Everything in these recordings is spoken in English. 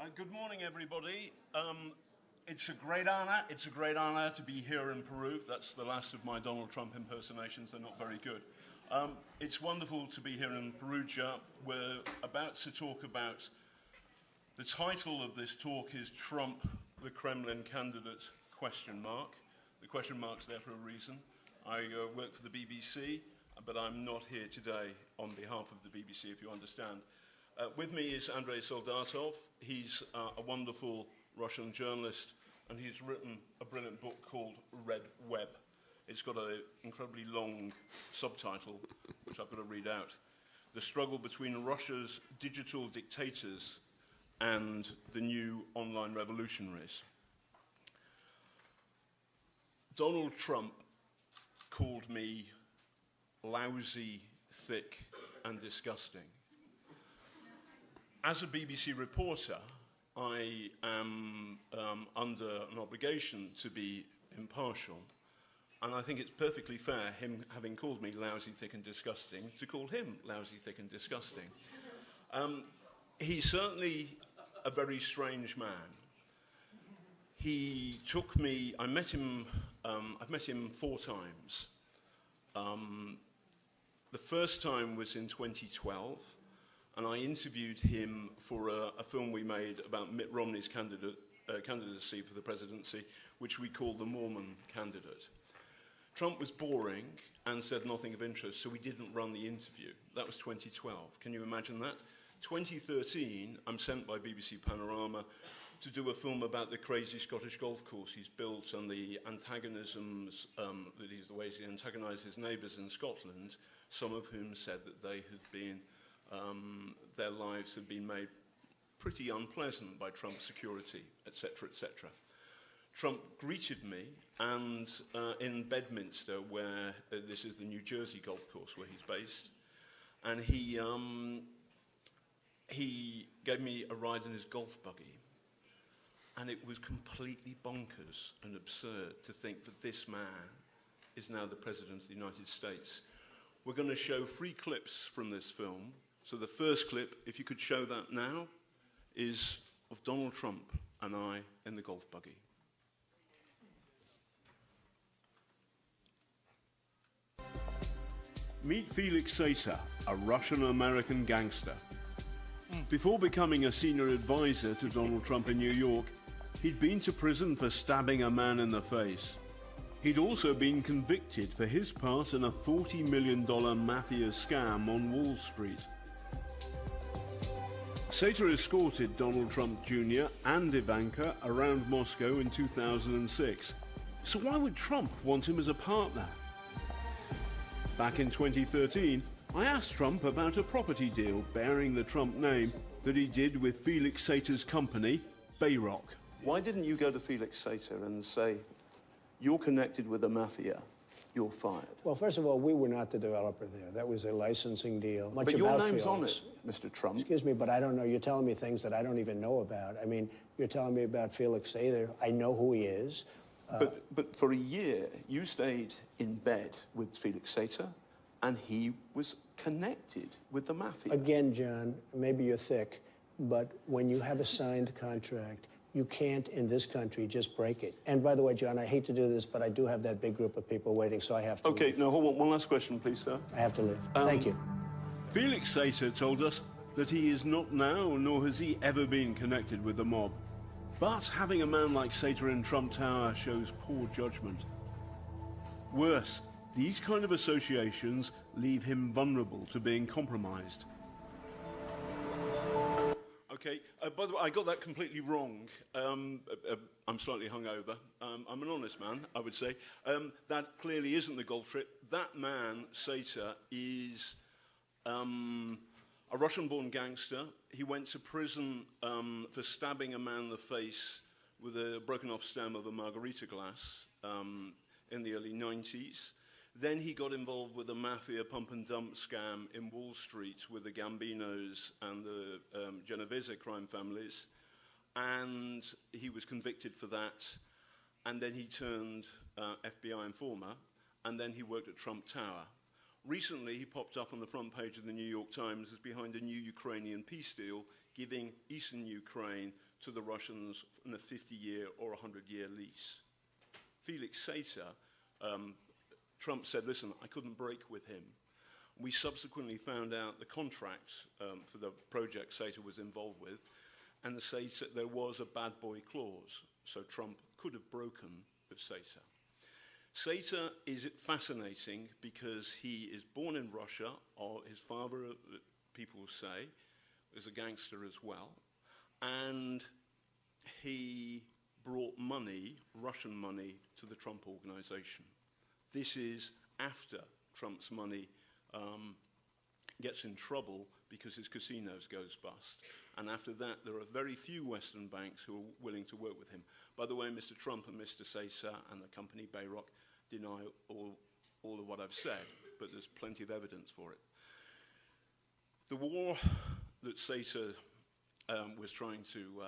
Good morning, everybody. It's a great honor. It's a great honor to be here in Peru. That's the last of my Donald Trump impersonations. They're not very good. It's wonderful to be here in Perugia. We're about to talk about, the title of this talk is Trump, the Kremlin candidate, question mark. The question mark's there for a reason. I work for the BBC, but I'm not here today on behalf of the BBC, if you understand. With me is Andrei Soldatov. He's a wonderful Russian journalist, and he's written a brilliant book called Red Web. It's got an incredibly long subtitle, which I've got to read out. The struggle between Russia's digital dictators and the new online revolutionaries. Donald Trump called me lousy, thick, and disgusting. As a BBC reporter, I am under an obligation to be impartial, and I think it's perfectly fair, him having called me lousy, thick, and disgusting, to call him lousy, thick, and disgusting. He's certainly a very strange man. He took me, I've met him 4 times. The first time was in 2012. And I interviewed him for a film we made about Mitt Romney's candidacy for the presidency, which we called The Mormon Candidate. Trump was boring and said nothing of interest, so we didn't run the interview. That was 2012. Can you imagine that? 2013, I'm sent by BBC Panorama to do a film about the crazy Scottish golf course he's built and the antagonisms, the ways he antagonised his neighbours in Scotland, some of whom said that they had been their lives had been made pretty unpleasant by Trump's security, etc., etc. Trump greeted me, and in Bedminster, where this is the New Jersey golf course where he's based, and he gave me a ride in his golf buggy. And it was completely bonkers and absurd to think that this man is now the President of the United States. We're going to show 3 clips from this film. So the first clip, if you could show that now, is of Donald Trump and I in the golf buggy. Meet Felix Sater, a Russian-American gangster. Before becoming a senior advisor to Donald Trump in New York, he'd been to prison for stabbing a man in the face. He'd also been convicted for his part in a $40 million mafia scam on Wall Street. Sater escorted Donald Trump Jr. and Ivanka around Moscow in 2006. So why would Trump want him as a partner? Back in 2013, I asked Trump about a property deal bearing the Trump name that he did with Felix Sater's company, Bayrock. Why didn't you go to Felix Sater and say, you're connected with the mafia, you're fired? Well, first of all, we were not the developer there. That was a licensing deal. But your name's on it, Mr. Trump. Excuse me, but I don't know. You're telling me things that I don't even know about. I mean, you're telling me about Felix Sater. I know who he is. But for a year, you stayed in bed with Felix Sater, and he was connected with the mafia. Again, John, maybe you're thick, but when you have a signed contract, you can't, in this country, just break it. And by the way, John, I hate to do this, but I do have that big group of people waiting, so I have to leave. No, hold on. One last question, please, sir. I have to leave. Thank you. Felix Sater told us that he is not now, nor has he ever been connected with the mob. But having a man like Sater in Trump Tower shows poor judgment. Worse, these kind of associations leave him vulnerable to being compromised. Okay, by the way, I got that completely wrong. I'm slightly hungover. I'm an honest man, I would say. That clearly isn't the golf trip. That man, Sater, is a Russian-born gangster. He went to prison for stabbing a man in the face with a broken-off stem of a margarita glass in the early 90s. Then he got involved with a mafia pump-and-dump scam in Wall Street with the Gambinos and the Genovese crime families, and he was convicted for that, and then he turned FBI informer, and then he worked at Trump Tower. Recently, he popped up on the front page of the New York Times as behind a new Ukrainian peace deal, giving eastern Ukraine to the Russians in a 50-year or 100-year lease. Felix Sater, Trump said, listen, I couldn't break with him. We subsequently found out the contract for the project Sater was involved with, and there was a bad boy clause, so Trump could have broken with Sater. Sater is fascinating because he is born in Russia, or his father, people say, is a gangster as well, and he brought money, Russian money, to the Trump organization. This is after Trump's money gets in trouble because his casinos goes bust. And after that, there are very few Western banks who are willing to work with him. By the way, Mr. Trump and Mr. Sater and the company Bayrock deny all of what I've said, but there's plenty of evidence for it. The war that Sater was trying to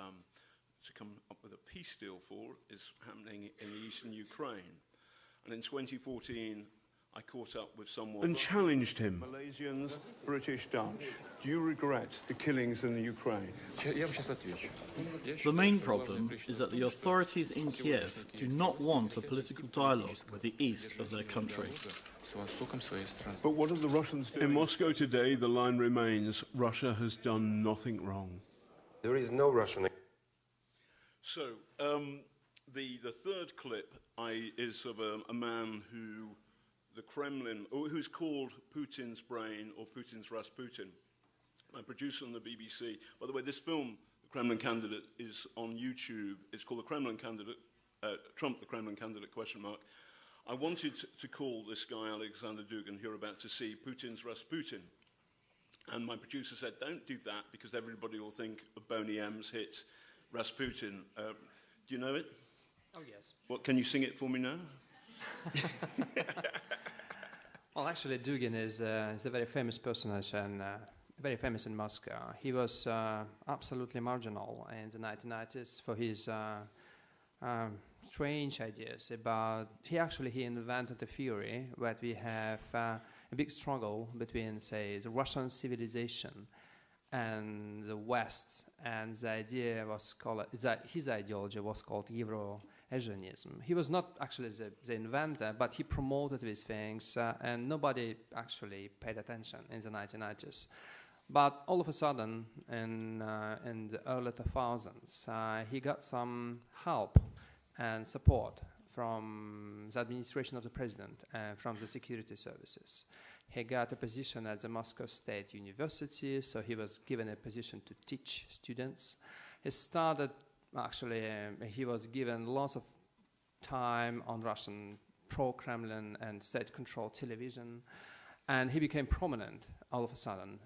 come up with a peace deal for is happening in eastern Ukraine. And in 2014, I caught up with someone and challenged him. Malaysians, British, Dutch, do you regret the killings in the Ukraine? The main problem is that the authorities in Kiev do not want a political dialogue with the east of their country. But what are the Russians doing? In Moscow today, the line remains, Russia has done nothing wrong. There is no Russian... So, the third clip is of a man who the Kremlin, or who's called Putin's brain or Putin's Rasputin. My producer on the BBC. By the way, this film, The Kremlin Candidate, is on YouTube. It's called The Kremlin Candidate, Trump, the Kremlin Candidate, ? I wanted to call this guy, Alexander Dugin, who you're about to see, Putin's Rasputin. And my producer said, don't do that because everybody will think of Boney M's hit, Rasputin. Do you know it? Oh, yes. What, can you sing it for me now? Well, actually, Dugin is a very famous personage and very famous in Moscow. He was absolutely marginal in the 1990s for his strange ideas about... He invented a theory that we have a big struggle between, say, the Russian civilization and the West, and the idea was called, his ideology was called Euro-Asianism. He was not actually the inventor, but he promoted these things, and nobody actually paid attention in the 1990s. But all of a sudden, in the early 2000s, he got some help and support from the administration of the president and from the security services. He got a position at the Moscow State University, so he was given a position to teach students. He started, he was given lots of time on Russian pro-Kremlin and state-controlled television, and he became prominent all of a sudden.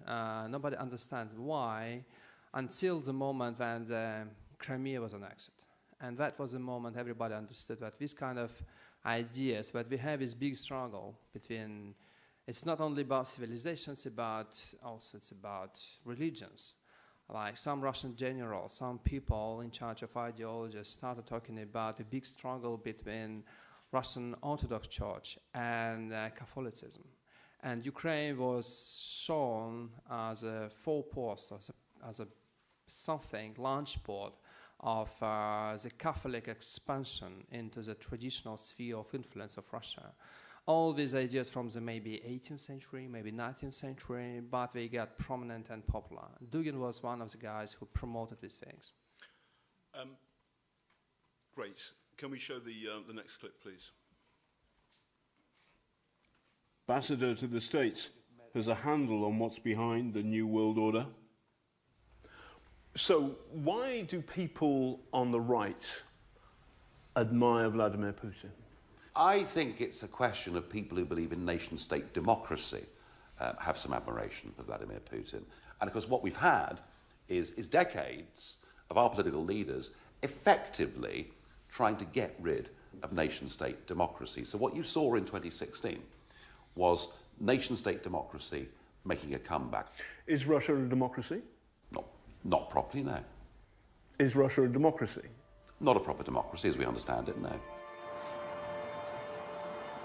Nobody understands why, until the moment when the Crimea was annexed. And that was the moment everybody understood that this kind of ideas, that we have this big struggle between... It's not only about civilizations, it's about religions. Like some Russian generals, some people in charge of ideologies started talking about a big struggle between Russian Orthodox Church and Catholicism. And Ukraine was shown as a forepost, as a something, launchpad of the Catholic expansion into the traditional sphere of influence of Russia. All these ideas from the maybe 18th century, maybe 19th century, but they got prominent and popular. Dugin was one of the guys who promoted these things. Great. Can we show the next clip, please? Ambassador to the States has a handle on what's behind the New World Order. So why do people on the right admire Vladimir Putin? I think it's a question of people who believe in nation-state democracy have some admiration for Vladimir Putin. And of course what we've had is decades of our political leaders effectively trying to get rid of nation-state democracy. So what you saw in 2016 was nation-state democracy making a comeback. Is Russia a democracy? Not properly, no. Is Russia a democracy? Not a proper democracy as we understand it, no.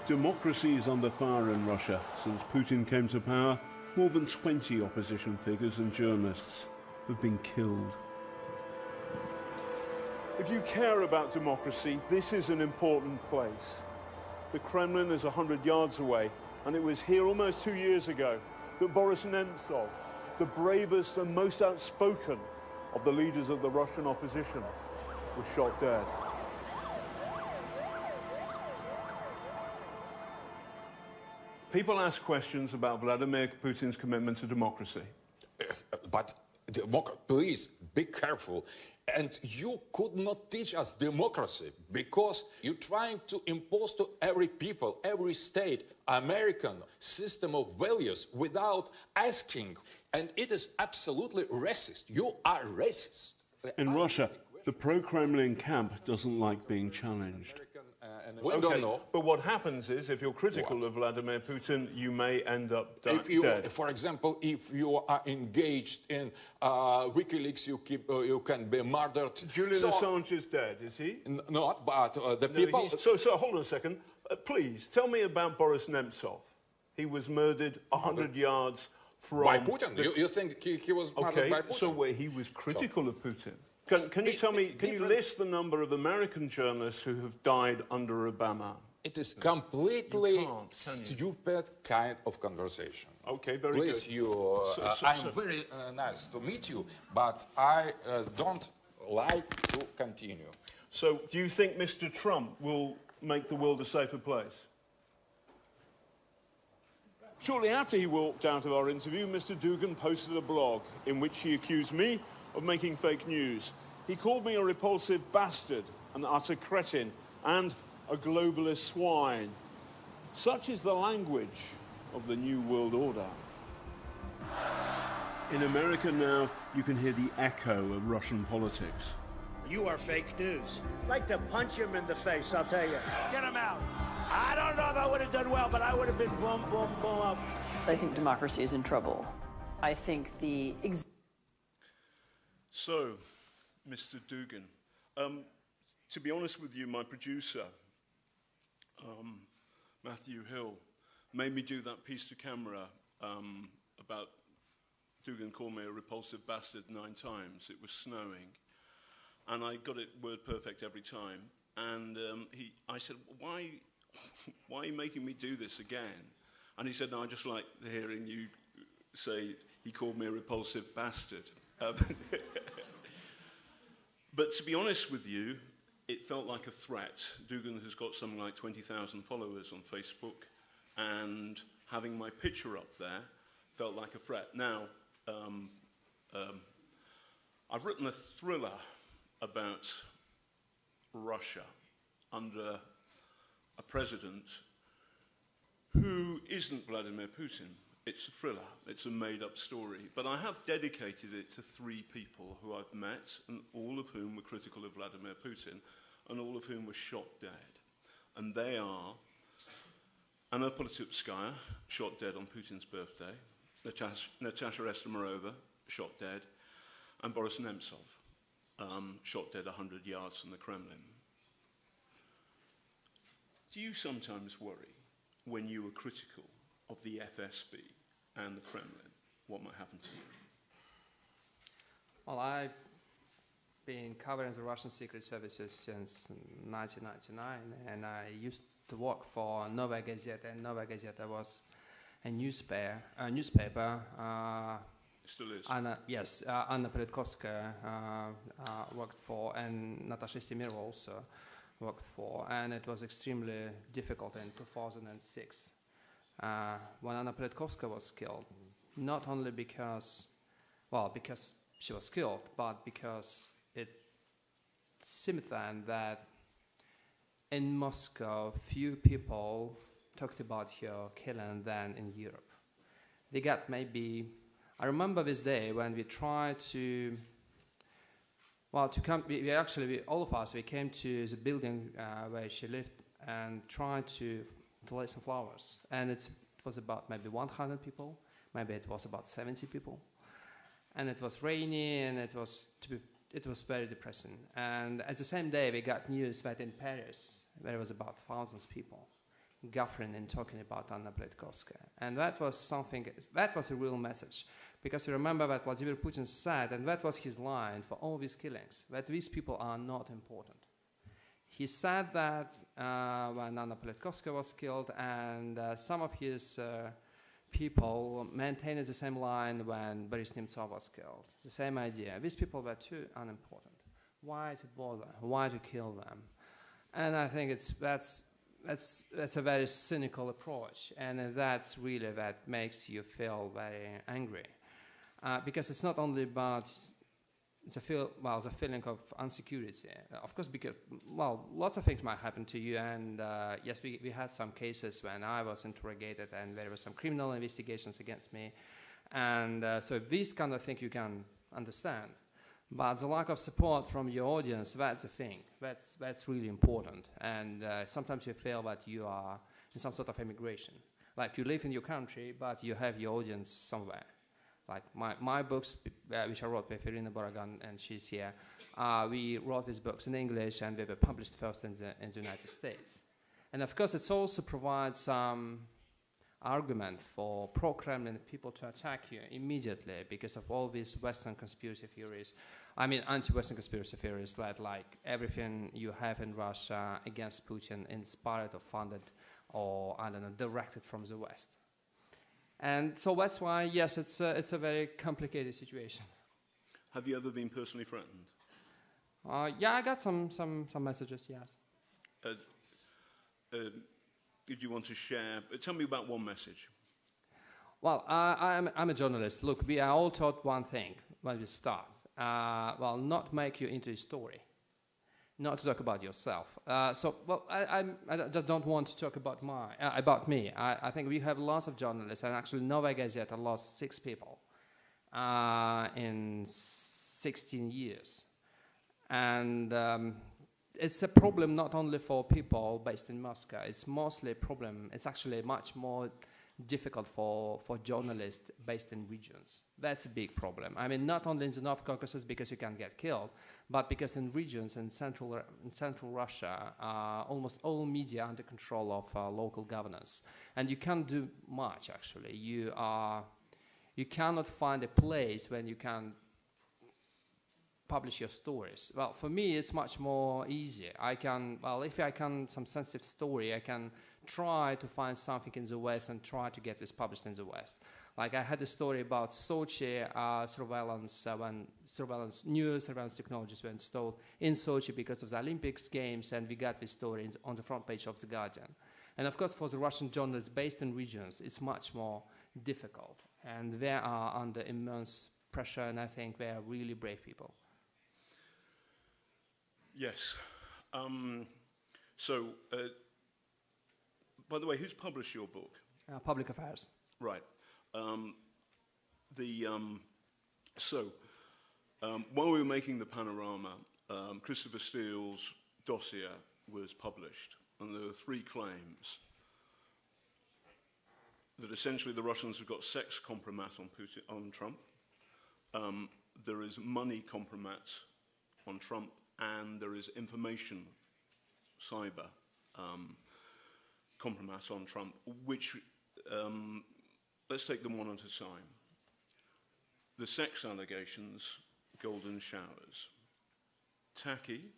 Democracy is under fire in Russia. Since Putin came to power, more than 20 opposition figures and journalists have been killed. If you care about democracy, this is an important place. The Kremlin is 100 yards away, and it was here almost 2 years ago that Boris Nemtsov, the bravest and most outspoken of the leaders of the Russian opposition, was shot dead. People ask questions about Vladimir Putin's commitment to democracy. But please be careful. And you could not teach us democracy because you're trying to impose to every people, every state, American system of values without asking. And it is absolutely racist. You are racist. In Russia, the pro-Kremlin camp doesn't like being challenged. We don't know. But what happens is, if you're critical of Vladimir Putin, you may end up dead. For example, if you are engaged in WikiLeaks, you can be murdered. Julian Assange is dead, is he? Not, but the people... So hold on a second. Please, tell me about Boris Nemtsov. He was murdered 100 yards from... By Putin? You think he was murdered by Putin? So he was critical of Putin. Can you tell me, can you list the number of American journalists who have died under Obama? It is completely stupid kind of conversation. Okay, very Please, good. I'm very nice to meet you, but I don't like to continue. So, do you think Mr. Trump will make the world a safer place? Shortly after he walked out of our interview, Mr. Dugan posted a blog in which he accused me of making fake news. He called me a repulsive bastard, an utter cretin, and a globalist swine. Such is the language of the New World Order. In America now, you can hear the echo of Russian politics. You are fake news. I'd like to punch him in the face, I'll tell you. Get him out. I don't know if I would have done well, but I would have been boom, boom, boom up. I think democracy is in trouble. I think the... So, Mr. Dugan, to be honest with you, my producer, Matthew Hill, made me do that piece to camera about Dugan called me a repulsive bastard 9 times. It was snowing. And I got it word perfect every time. And I said, why are you making me do this again? And he said, no, I just like hearing you say he called me a repulsive bastard. But to be honest with you, it felt like a threat. Dugan has got something like 20,000 followers on Facebook, and having my picture up there felt like a threat. Now, I've written a thriller about Russia under a president who isn't Vladimir Putin. It's a thriller. It's a made-up story. But I have dedicated it to 3 people who I've met, and all of whom were critical of Vladimir Putin, and all of whom were shot dead. And they are Anna Politkovskaya, shot dead on Putin's birthday, Natasha Estemirova, shot dead, and Boris Nemtsov, shot dead 100 yards from the Kremlin. Do you sometimes worry, when you were critical of the FSB and the Kremlin, what might happen to you? Well, I've been covering the Russian secret services since 1999, and I used to work for Novaya Gazeta, and Novaya Gazeta was a newspaper. Still is. Anna Politkovskaya worked for, and Natasha Estemirova also worked for, and it was extremely difficult in 2006 when Anna Politkovskaya was killed, not only because she was killed, but because it seemed then that in Moscow few people talked about her killing than in Europe. They got maybe, I remember this day when we tried to, all of us, we came to the building where she lived and tried to lay some flowers. And it was about maybe 100 people, maybe it was about 70 people. And it was rainy, and it was very depressing. And at the same day, we got news that in Paris, there was about thousands of people Gafrin in talking about Anna Politkovskaya. And that was something, that was a real message. Because you remember that Vladimir Putin said, and that was his line for all these killings, that these people are not important. He said that when Anna Politkovskaya was killed, and some of his people maintained the same line when Boris Nemtsov was killed. The same idea. These people were too unimportant. Why to bother? Why to kill them? And I think that's a very cynical approach, and that's really that makes you feel very angry, because it's not only about the feeling of insecurity. Of course, because lots of things might happen to you, and yes, we had some cases when I was interrogated, and there were some criminal investigations against me, and so these kind of things you can understand. But the lack of support from your audience, that's a thing. That's really important. And sometimes you feel that you are in some sort of immigration. Like you live in your country, but you have your audience somewhere. Like my books, which I wrote with Irina Baragan, and she's here, we wrote these books in English, and they were published first in the United States. And of course, it also provides some argument for pro-Kremlin people to attack you immediately because of all these Western conspiracy theories. I mean, anti-Western conspiracy theories that like everything you have in Russia against Putin inspired or funded or, I don't know, directed from the West. And so that's why, yes, it's a very complicated situation. Have you ever been personally threatened? Yeah, I got some messages, yes. Did you want to share? Tell me about one message. Well, I'm a journalist. Look, we are all taught one thing when we start. Not make you into a story. Not to talk about yourself. I just don't want to talk about me. I think we have lots of journalists, and actually Novaya Gazeta lost 6 people in 16 years. And it's a problem not only for people based in Moscow. It's mostly a problem. It's actually much more difficult for journalists based in regions. That's a big problem. I mean, not only in the North Caucasus because you can get killed, but because in regions in central Russia, almost all media under control of local governance. And you can't do much, actually. You cannot find a place when you can publish your stories. Well, for me, it's much more easy. If I can, some sensitive story, I can try to find something in the West and try to get this published in the West. Like I had a story about Sochi surveillance, when new surveillance technologies were installed in Sochi because of the Olympics games, and we got this story on the front page of The Guardian. And of course, for the Russian journalists based in regions, it's much more difficult. And they are under immense pressure, and I think they are really brave people. Yes. By the way, who's published your book? Public Affairs. Right. While we were making the Panorama, Christopher Steele's dossier was published, and there were 3 claims that essentially the Russians have got sex compromat on Trump, there is money compromat on Trump, and there is information cyber compromat on Trump, which, let's take them one at a time. The sex allegations, golden showers. Tacky,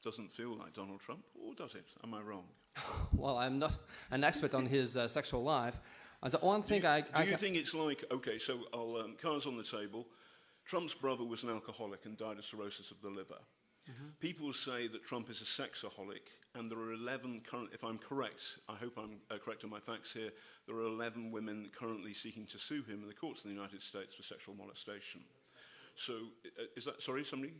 doesn't feel like Donald Trump, or does it? Am I wrong? Well, I'm not an expert on his sexual life. The one thing do you think it's like, okay, so I'll, cards on the table. Trump's brother was an alcoholic and died of cirrhosis of the liver. Mm-hmm. People say that Trump is a sexaholic, and there are 11 current, if I'm correct, I hope I'm correct on my facts here, there are 11 women currently seeking to sue him in the courts in the United States for sexual molestation. So, is that, sorry, somebody?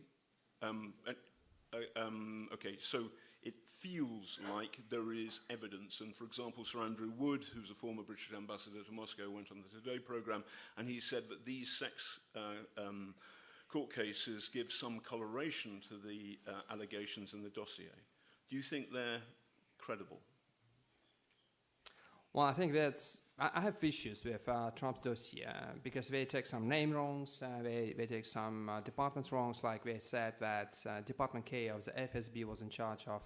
Okay, so it feels like there is evidence, and for example, Sir Andrew Wood, who's a former British ambassador to Moscow, went on the Today programme, and he said that these sex court cases give some coloration to the allegations in the dossier. Do you think they're credible? Well, I think that's... I have issues with Trump's dossier because they take some name wrongs, they take some departments wrongs, like they said that Department K of the FSB was in charge of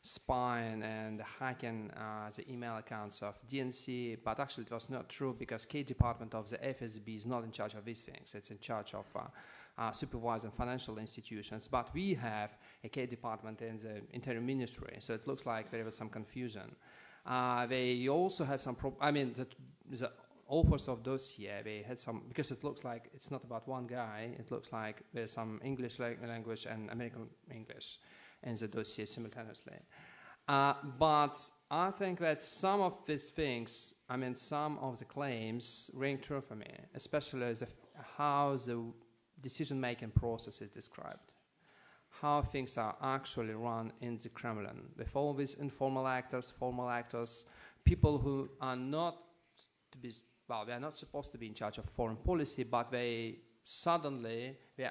spying and hacking the email accounts of DNC, but actually it was not true because K department of the FSB is not in charge of these things. It's in charge of supervising financial institutions, but we have a K department in the Interior Ministry, so it looks like there was some confusion. They also have some, the authors of dossier, they had some, because it looks like it's not about one guy, it looks like there's some English language and American English in the dossier simultaneously. But I think that some of these things, some of the claims ring true for me, especially how the decision-making process is described, how things are actually run in the Kremlin, with all these informal actors, formal actors, people who are not to be, well, they are not supposed to be in charge of foreign policy, but they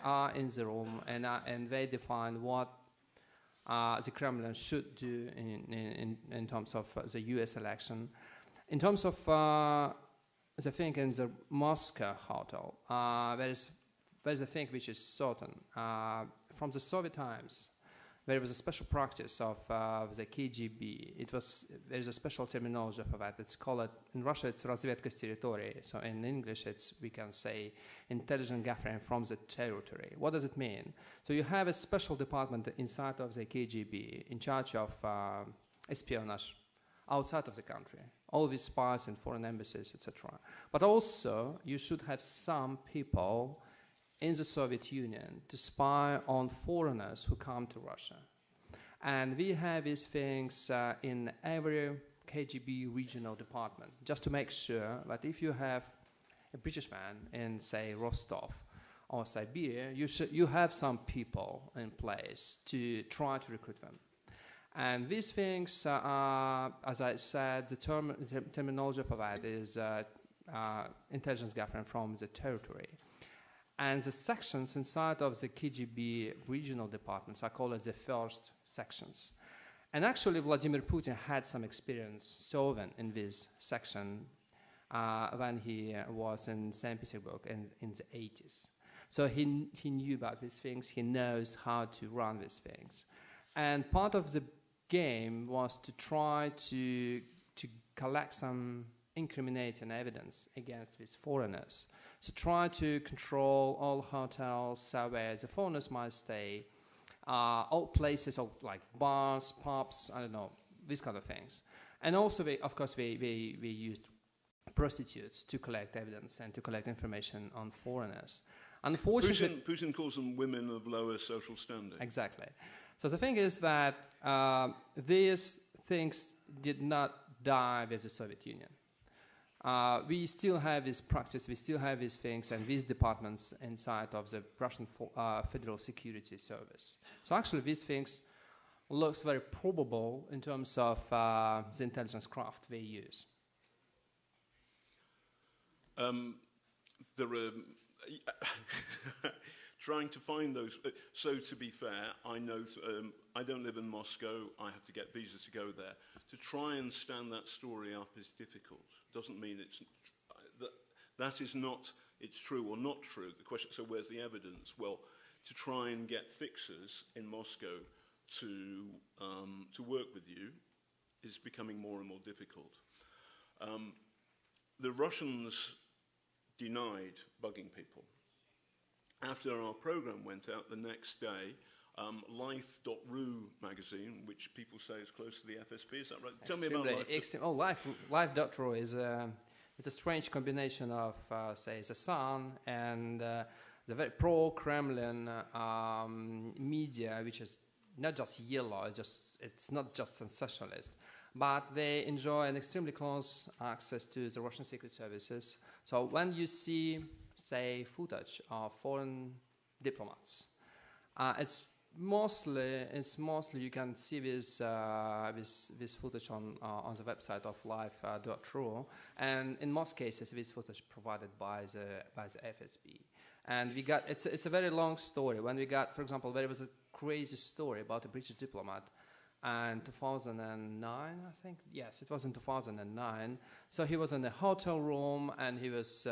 are in the room and they define what the Kremlin should do in terms of the US election. In terms of the thing in the Moscow hotel, there's a thing which is certain. From the Soviet times, there was a special practice of the KGB. There's a special terminology for that. It's called, in Russia, it's разведка с территории. So in English, we can say intelligent gathering from the territory. What does it mean? So you have a special department inside of the KGB in charge of espionage outside of the country. All these spies in foreign embassies, etc. But also, you should have some people in the Soviet Union to spy on foreigners who come to Russia. And we have these things in every KGB regional department, just to make sure that if you have a British man in, say, Rostov or Siberia, you have some people in place to try to recruit them. And these things are, as I said, the terminology for that is intelligence gathering from the territory. And the sections inside of the KGB regional departments are called the first sections. And actually, Vladimir Putin had some experience serving in this section when he was in St. Petersburg in the 80s. So he knew about these things. He knows how to run these things. And part of the game was to try to collect some incriminating evidence against these foreigners. So try to control all hotels where the foreigners might stay, all places like bars, pubs, I don't know, these kind of things. And also, of course, we used prostitutes to collect evidence and to collect information on foreigners. Unfortunately, Putin calls them women of lower social standing. Exactly. So the thing is that these things did not die with the Soviet Union. We still have this practice, we still have these things and these departments inside of the Russian Federal Security Service. So actually these things looks very probable in terms of the intelligence craft they use. There are trying to find those. So to be fair, I know I don't live in Moscow. I have to get visas to go there. To try and stand that story up is difficult. Doesn't mean it's that is not it's true or not true. The question, so where's the evidence? Well, to try and get fixers in Moscow to work with you is becoming more and more difficult. The Russians denied bugging people. After our program went out the next day, Life.ru magazine, which people say is close to the FSB, is that right? Tell me about Life. Life.ru is a strange combination of, say, the Sun and the very pro-Kremlin media, which is not just yellow, it's not just sensationalist, but they enjoy an extremely close access to the Russian secret services. So when you see, say, footage of foreign diplomats, it's mostly you can see this footage on the website of live.ru, and in most cases this footage provided by the FSB. And we got it's a very long story. When we got, for example, there was a crazy story about a British diplomat in 2009, I think. Yes, it was in 2009. So he was in a hotel room and he was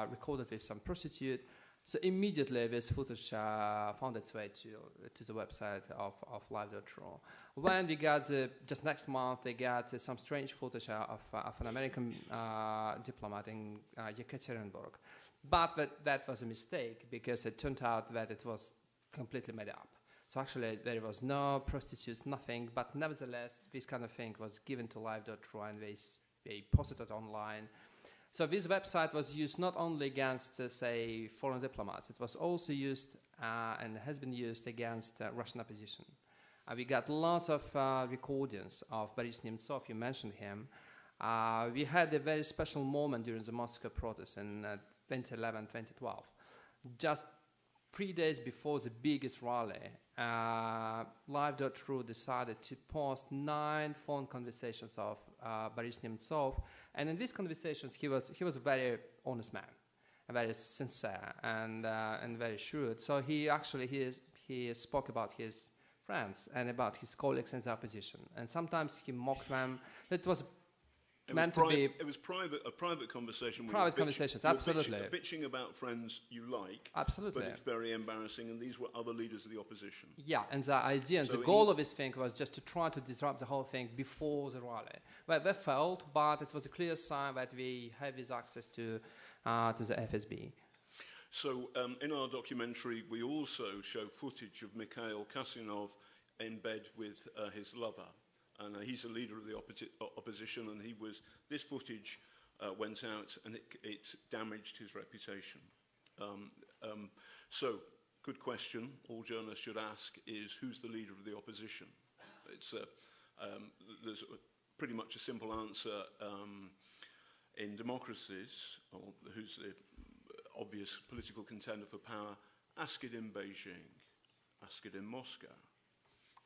recorded with some prostitute. So immediately this footage found its way to the website of live.ru. When we got just next month, they got some strange footage of an American diplomat in Yekaterinburg. But that was a mistake because it turned out that it was completely made up. So actually there was no prostitutes, nothing, but nevertheless this kind of thing was given to live.ru and they posted it online. So this website was used not only against, say, foreign diplomats, it was also used and has been used against Russian opposition. We got lots of recordings of Boris Nemtsov, you mentioned him. We had a very special moment during the Moscow protests in 2011, 2012. Just 3 days before the biggest rally, live.ru decided to post 9 phone conversations of Boris Nemtsov, and in these conversations he was a very honest man, and very sincere and very shrewd. So he spoke about his friends and about his colleagues in the opposition, and sometimes he mocked them. It was meant to be. It was a private conversation. Private conversations, absolutely. Bitching about friends you like. Absolutely. But it's very embarrassing, and these were other leaders of the opposition. Yeah, and the idea and the goal of this thing was just to try to disrupt the whole thing before the rally. Well, they failed, but it was a clear sign that we have this access to the FSB. So in our documentary, we also show footage of Mikhail Kasyanov in bed with his lover. And he's a leader of the opposition, and this footage went out, and it damaged his reputation. So, good question, all journalists should ask is, who's the leader of the opposition? There's pretty much a simple answer in democracies, or who's the obvious political contender for power. Ask it in Beijing, ask it in Moscow.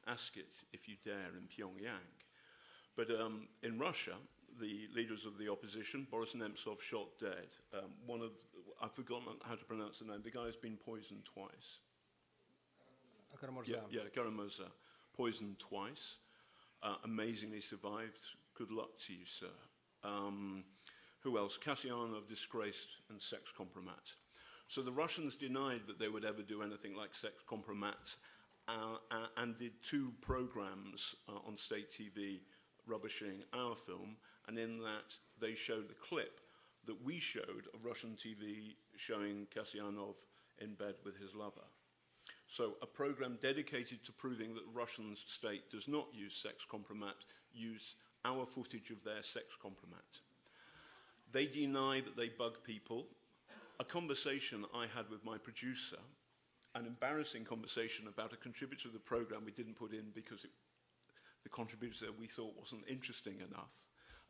Ask it, if you dare, in Pyongyang. But in Russia, the leaders of the opposition, Boris Nemtsov, shot dead. I've forgotten how to pronounce the name. The guy has been poisoned twice. Karamurza, poisoned twice. Amazingly survived. Good luck to you, sir. Who else? Kasyanov, disgraced and sex compromat. So the Russians denied that they would ever do anything like sex compromat. And did 2 programs on state TV rubbishing our film, and in that they showed the clip that we showed of Russian TV showing Kasyanov in bed with his lover. So a program dedicated to proving that the Russian state does not use sex compromat, use our footage of their sex compromat. They deny that they bug people. A conversation I had with my producer, an embarrassing conversation about a contributor to the program we didn't put in because the contributor we thought wasn't interesting enough,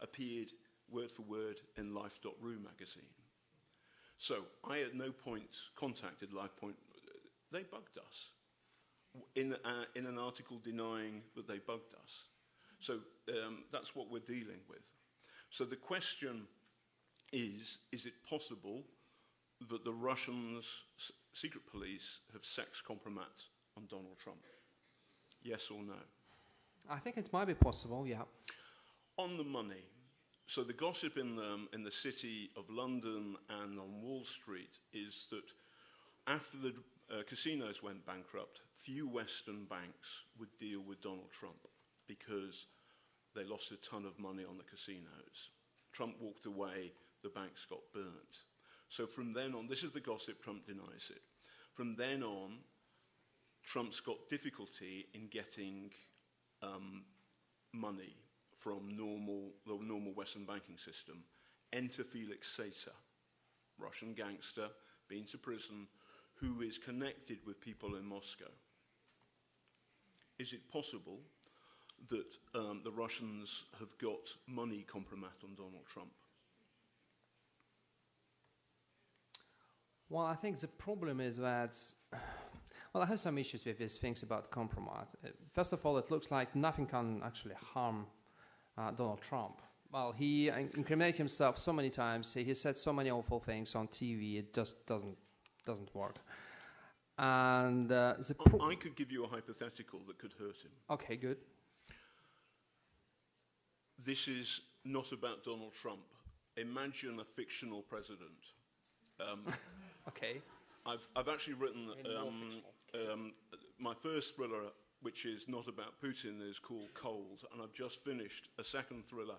appeared word for word in Life.ru magazine. So I at no point contacted LifePoint. They bugged us in an article denying that they bugged us. So that's what we're dealing with. So the question is it possible that the Russians' secret police have sex compromat on Donald Trump? Yes or no? I think it might be possible, yeah. On the money. So the gossip in the city of London and on Wall Street is that after the casinos went bankrupt, few Western banks would deal with Donald Trump because they lost a ton of money on the casinos. Trump walked away, the banks got burnt. So from then on, this is the gossip, Trump denies it. From then on, Trump's got difficulty in getting money from the normal Western banking system. Enter Felix Sater, Russian gangster, been to prison, who is connected with people in Moscow. Is it possible that the Russians have got money compromat on Donald Trump? Well, I think the problem is that, well, I have some issues with these things about compromise. First of all, it looks like nothing can actually harm Donald Trump. Well, he incriminated himself so many times. He said so many awful things on TV. It just doesn't work. And I could give you a hypothetical that could hurt him. Okay, good. This is not about Donald Trump. Imagine a fictional president. Okay. I've actually written my first thriller, which is not about Putin, is called Cold, and I've just finished a second thriller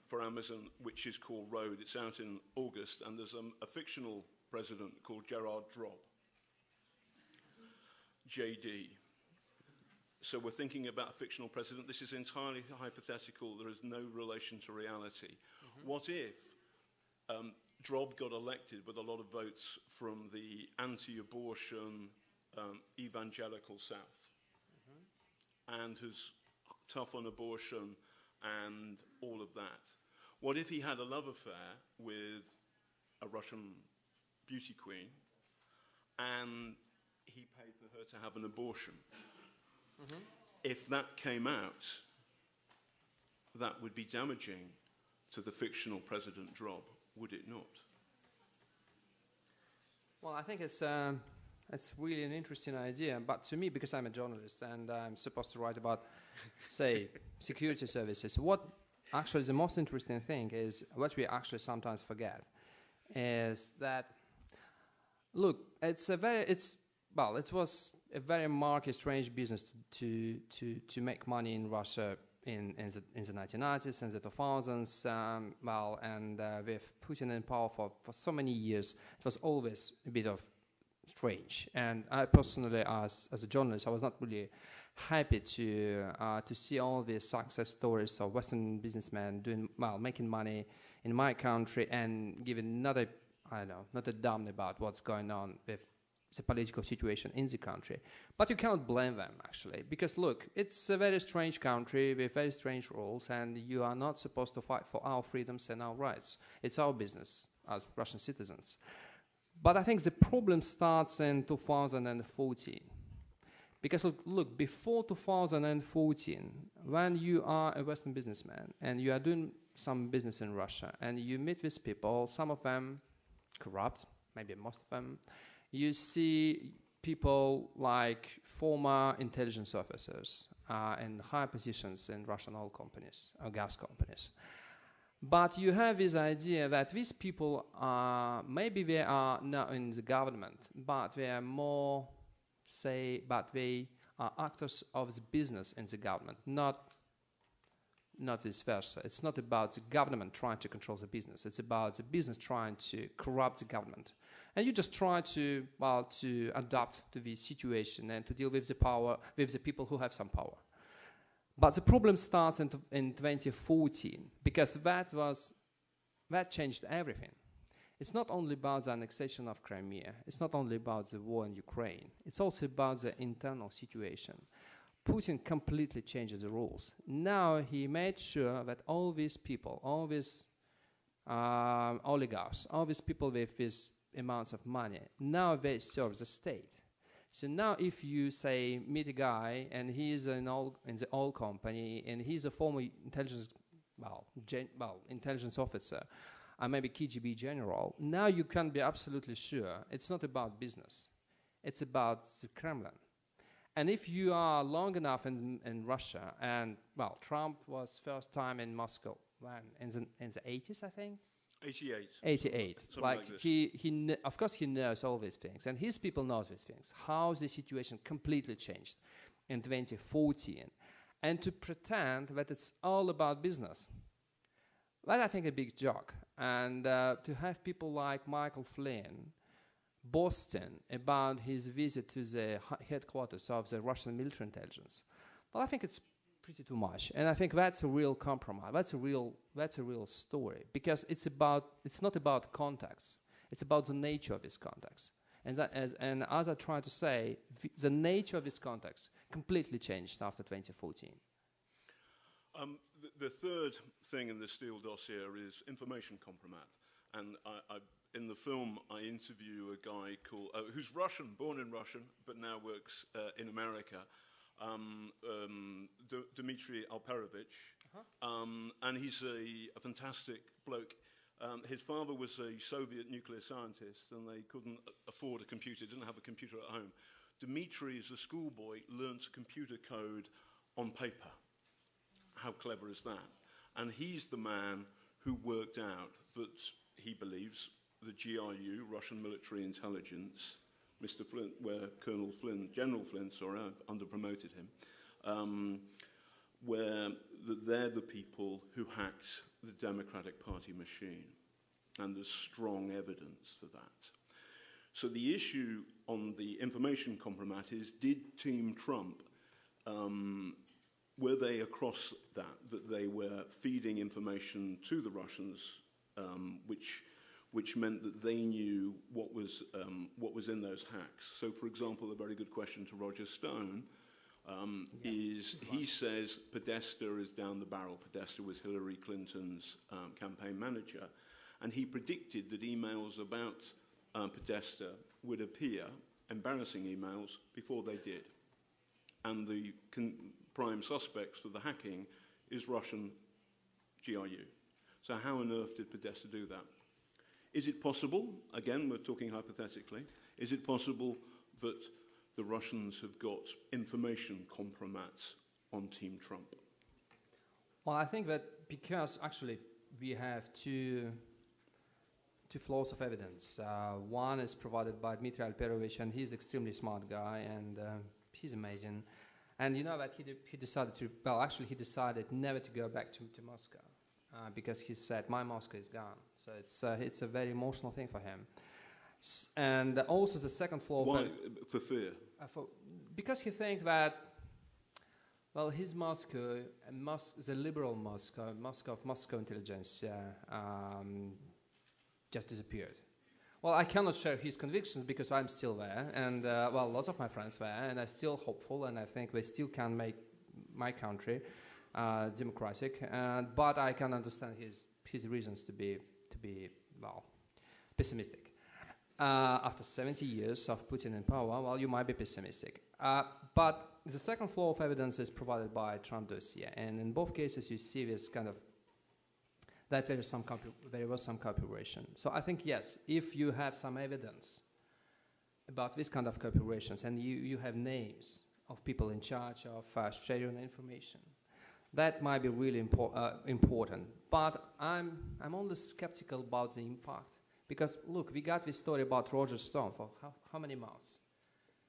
for Amazon, which is called Road. It's out in August, and there's a fictional president called Gerard Drob, JD. So we're thinking about a fictional president. This is entirely hypothetical. There is no relation to reality. What if Drob got elected with a lot of votes from the anti-abortion evangelical South and who's tough on abortion and all of that? What if he had a love affair with a Russian beauty queen and he paid for her to have an abortion? If that came out, that would be damaging to the fictional President Drob, would it not? Well, I think it's really an interesting idea, but to me, because I'm a journalist and I'm supposed to write about, say, security services, what actually is the most interesting thing is, what we actually sometimes forget, is that, look, it was a very market strange business to make money in Russia in the 1990s and the 2000s, and with Putin in power for so many years, it was always a bit of strange. And I personally, as a journalist, I was not really happy to see all these success stories of Western businessmen making money in my country and giving not a damn about what's going on with the political situation in the country. But you cannot blame them, actually, because, look, it's a very strange country with very strange rules, and you are not supposed to fight for our freedoms and our rights. It's our business as Russian citizens. But I think the problem starts in 2014. Because, look, before 2014, when you are a Western businessman and you are doing some business in Russia and you meet with people, some of them corrupt, maybe most of them, you see people like former intelligence officers in high positions in Russian oil companies or gas companies. But you have this idea that these people maybe they are not in the government, but they are more, but they are actors of the business in the government, not vice versa. It's not about the government trying to control the business. It's about the business trying to corrupt the government. And you just try to adapt to the situation and to deal with the power, with the people who have some power. But the problem starts in 2014, because that changed everything. It's not only about the annexation of Crimea. It's not only about the war in Ukraine. It's also about the internal situation. Putin completely changes the rules. Now he made sure that all these people, all these oligarchs, all these people with these amounts of money, now they serve the state. So now if you, say, meet a guy and he's in the oil company and he's a former intelligence, intelligence officer, maybe KGB general, now you can be absolutely sure it's not about business. It's about the Kremlin. And if you are long enough in Russia, and, Trump was first time in Moscow, when? In the 80s, I think? 88. Like this. Of course he knows all these things, and his people know these things. How the situation completely changed in 2014, and to pretend that it's all about business, that I think a big joke. And to have people like Michael Flynn boasting about his visit to the headquarters of the Russian military intelligence, well, I think it's pretty too much, and I think that's a real compromise. That's a real story, because it's not about contacts. It's about the nature of these contacts, and as I try to say, the nature of these contacts completely changed after 2014. The third thing in the Steele dossier is information compromise, and in the film I interview a guy called who's Russian, born in Russian, but now works in America. Dmitry Alperovich, and he's a fantastic bloke. His father was a Soviet nuclear scientist, and they couldn't afford a computer, didn't have a computer at home. Dmitry, as a schoolboy, learnt computer code on paper. How clever is that? And he's the man who worked out that, he believes, the GRU, Russian Military Intelligence, Mr. Flynn, where Colonel Flynn, General Flynn, sorry, I've under-promoted him, where they're the people who hacked the Democratic Party machine, and there's strong evidence for that. So the issue on the information compromise is, did Team Trump, were they across that they were feeding information to the Russians, which meant that they knew what was in those hacks? So, for example, a very good question to Roger Stone is, he says Podesta is down the barrel. Podesta was Hillary Clinton's campaign manager, and he predicted that emails about Podesta would appear, embarrassing emails, before they did. And the prime suspects for the hacking is Russian GRU. So how on earth did Podesta do that? Is it possible, again, we're talking hypothetically, is it possible that the Russians have got information compromise on Team Trump? Well, I think that because actually we have two flows of evidence. One is provided by Dmitry Alperovich, and he's an extremely smart guy, and he's amazing. And you know that he decided to, well, actually he decided never to go back to Moscow because he said, my Moscow is gone. So it's a very emotional thing for him. And also the second flow. Why? For fear? Because he thinks that, well, his Moscow, the liberal Moscow, Moscow intelligentsia, just disappeared. Well, I cannot share his convictions because I'm still there, and well, lots of my friends there, and I'm still hopeful, and I think we still can make my country democratic. But I can understand his reasons to be well, pessimistic. After 70 years of Putin in power, well, you might be pessimistic. But the second flow of evidence is provided by Trump dossier, and in both cases you see this kind of that there was some cooperation. So I think, yes, if you have some evidence about this kind of cooperations and you have names of people in charge of sharing information, that might be really important. But I'm only skeptical about the impact. Because, look, we got this story about Roger Stone for how many months?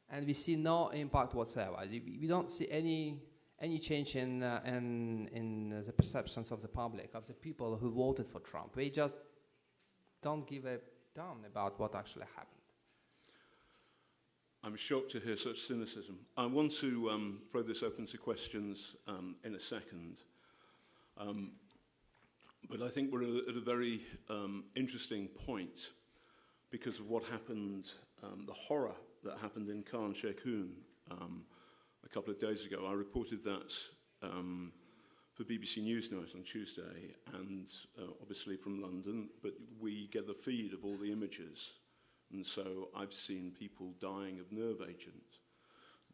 And we see no impact whatsoever. We don't see any change in the perceptions of the public, of the people who voted for Trump. They just don't give a damn about what actually happened. I'm shocked to hear such cynicism. I want to throw this open to questions in a second. But I think we're at a very interesting point because of what happened, the horror that happened in Khan Sheikhoun a couple of days ago. I reported that for BBC Newsnight on Tuesday, and obviously from London, but we get the feed of all the images. And so I've seen people dying of nerve agents.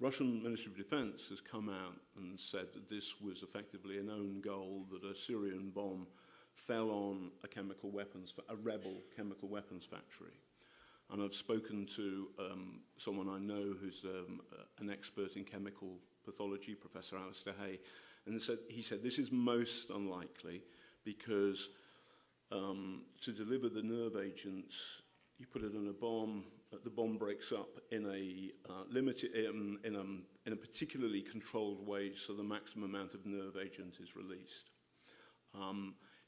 Russian Ministry of Defense has come out and said that this was effectively an own goal, that a Syrian bomb fell on a rebel chemical weapons factory. And I've spoken to someone I know who's an expert in chemical pathology, Professor Alistair Hay, and he said this is most unlikely because to deliver the nerve agents, you put it in a bomb, the bomb breaks up in a in a particularly controlled way, so the maximum amount of nerve agent is released.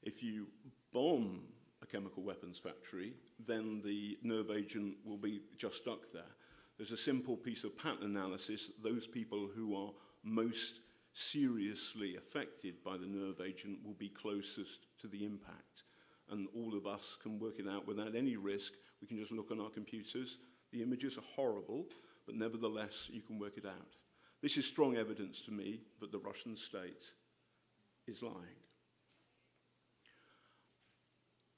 If you bomb a chemical weapons factory, then the nerve agent will be just stuck there. There's a simple piece of pattern analysis. Those people who are most seriously affected by the nerve agent will be closest to the impact. And all of us can work it out without any risk. We can just look on our computers. The images are horrible, but nevertheless, you can work it out. This is strong evidence to me that the Russian state is lying.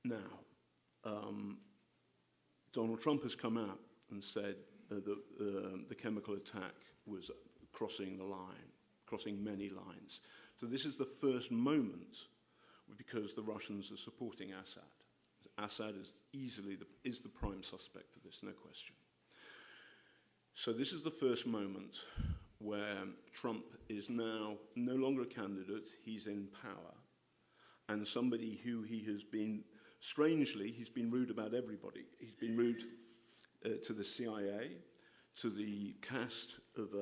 Now, Donald Trump has come out and said that the chemical attack was crossing the line, crossing many lines. So this is the first moment because the Russians are supporting Assad. Assad is the prime suspect for this, no question. So this is the first moment where Trump is now no longer a candidate, he's in power, and somebody who he has been Strangely, he's been rude about everybody. He's been rude to the CIA, to the cast of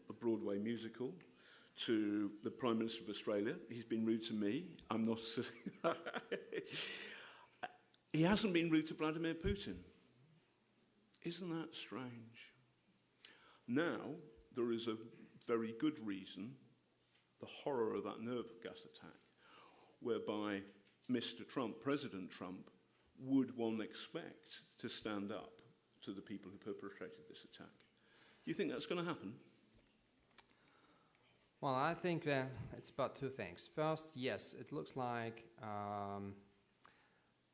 a Broadway musical, to the Prime Minister of Australia. He's been rude to me. I'm not... He hasn't been rude to Vladimir Putin. Isn't that strange? Now, there is a very good reason, the horror of that nerve gas attack, whereby Mr. Trump, President Trump, would one expect to stand up to the people who perpetrated this attack. Do you think that's going to happen? Well, I think it's about two things. First, yes, it looks like,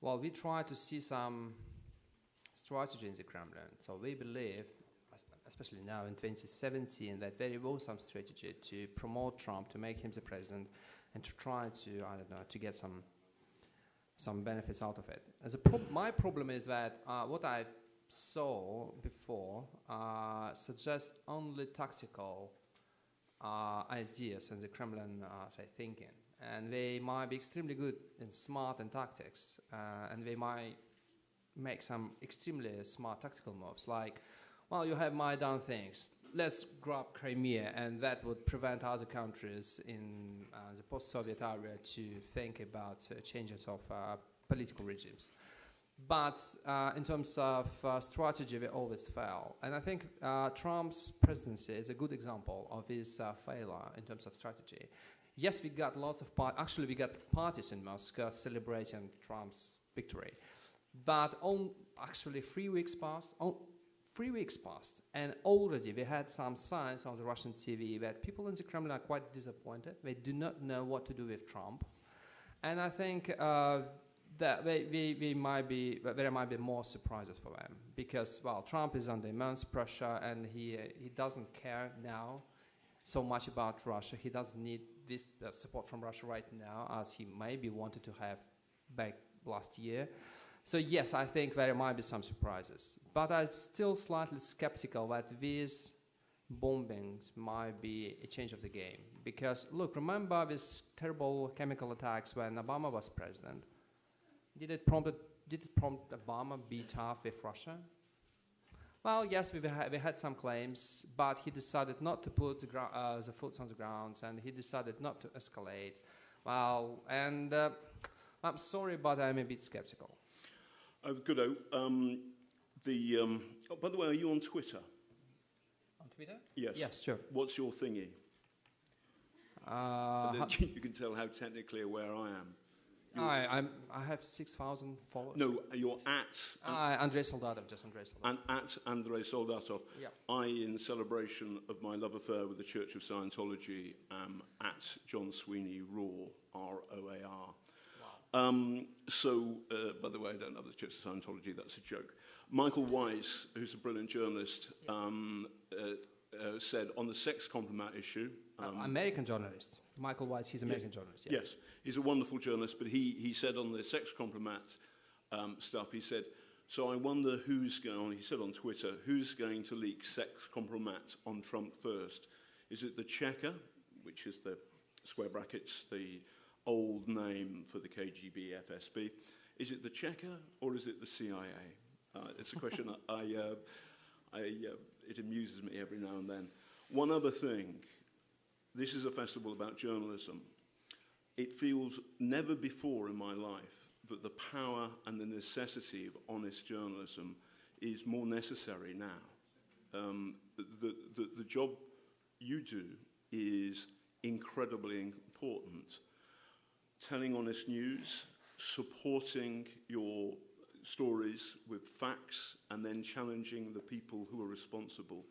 well, we try to see some strategy in the Kremlin. So we believe, especially now in 2017, that there was some strategy to promote Trump, to make him the president, and to try to, I don't know, to get some benefits out of it. My problem is that what I saw before suggests only tactical ideas in the Kremlin say thinking, and they might be extremely good and smart in tactics, and they might make some extremely smart tactical moves, like, well, you have Maidan things, let's grab Crimea, and that would prevent other countries in the post-Soviet area to think about changes of political regimes. But in terms of strategy, we always fail. And I think Trump's presidency is a good example of his failure in terms of strategy. Yes, we got lots of actually we got parties in Moscow celebrating Trump's victory. But actually 3 weeks passed, 3 weeks passed, and already we had some signs on the Russian TV that people in the Kremlin are quite disappointed. They do not know what to do with Trump. And I think that there might be more surprises for them, because, well, Trump is under immense pressure, and he doesn't care now so much about Russia. He doesn't need this support from Russia right now, as he maybe wanted to have back last year. So yes, I think there might be some surprises, but I'm still slightly skeptical that these bombings might be a change of the game. Because look, remember these terrible chemical attacks when Obama was president? Did it prompt Obama be tough with Russia? Well, yes, we had some claims, but he decided not to put the foot on the ground, and he decided not to escalate. Well, and I'm sorry, but I'm a bit skeptical. Goodo, by the way, are you on Twitter? On Twitter? Yes. Yes, sure. What's your thingy? You can tell how technically aware I am. I have 6,000 followers. No, you're at... Andrei Soldatov, just Andrei Soldatov. And at Andrei Soldatov. Yep. I, in celebration of my love affair with the Church of Scientology, am at John Sweeney Raw, R-O-A-R. Wow. By the way, I don't love the Church of Scientology, that's a joke. Michael Weiss, who's a brilliant journalist, said on the sex compromise issue... American journalist. Michael Weiss, he's an American journalist. Yeah. Yes, he's a wonderful journalist, but he said on the sex compromise stuff, he said, so I wonder who's going, he said on Twitter, who's going to leak sex compromise on Trump first? Is it the Checker, which is the square brackets, the old name for the KGB, FSB? Is it the Checker or is it the CIA? It's a question it amuses me every now and then. One other thing. This is a festival about journalism. It feels never before in my life that the power and the necessity of honest journalism is more necessary now. The job you do is incredibly important. Telling honest news, supporting your stories with facts, and then challenging the people who are responsible.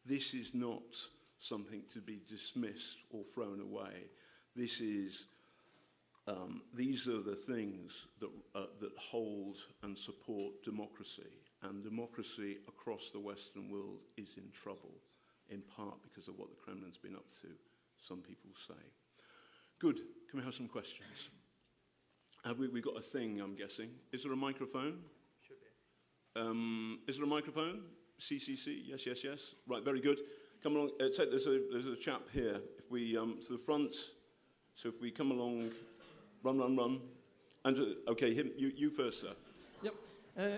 This is not something to be dismissed or thrown away. These are the things that hold and support democracy, and democracy across the Western world is in trouble, in part because of what the Kremlin's been up to, some people say. Good. Can we have some questions? We've got a thing, I'm guessing. Is there a microphone? Should be. Is there a microphone? CCC? Yes, yes, yes. Right, very good. Come along. There's a chap here. If we to the front. So if we come along, run. And okay, you first, sir. Yep.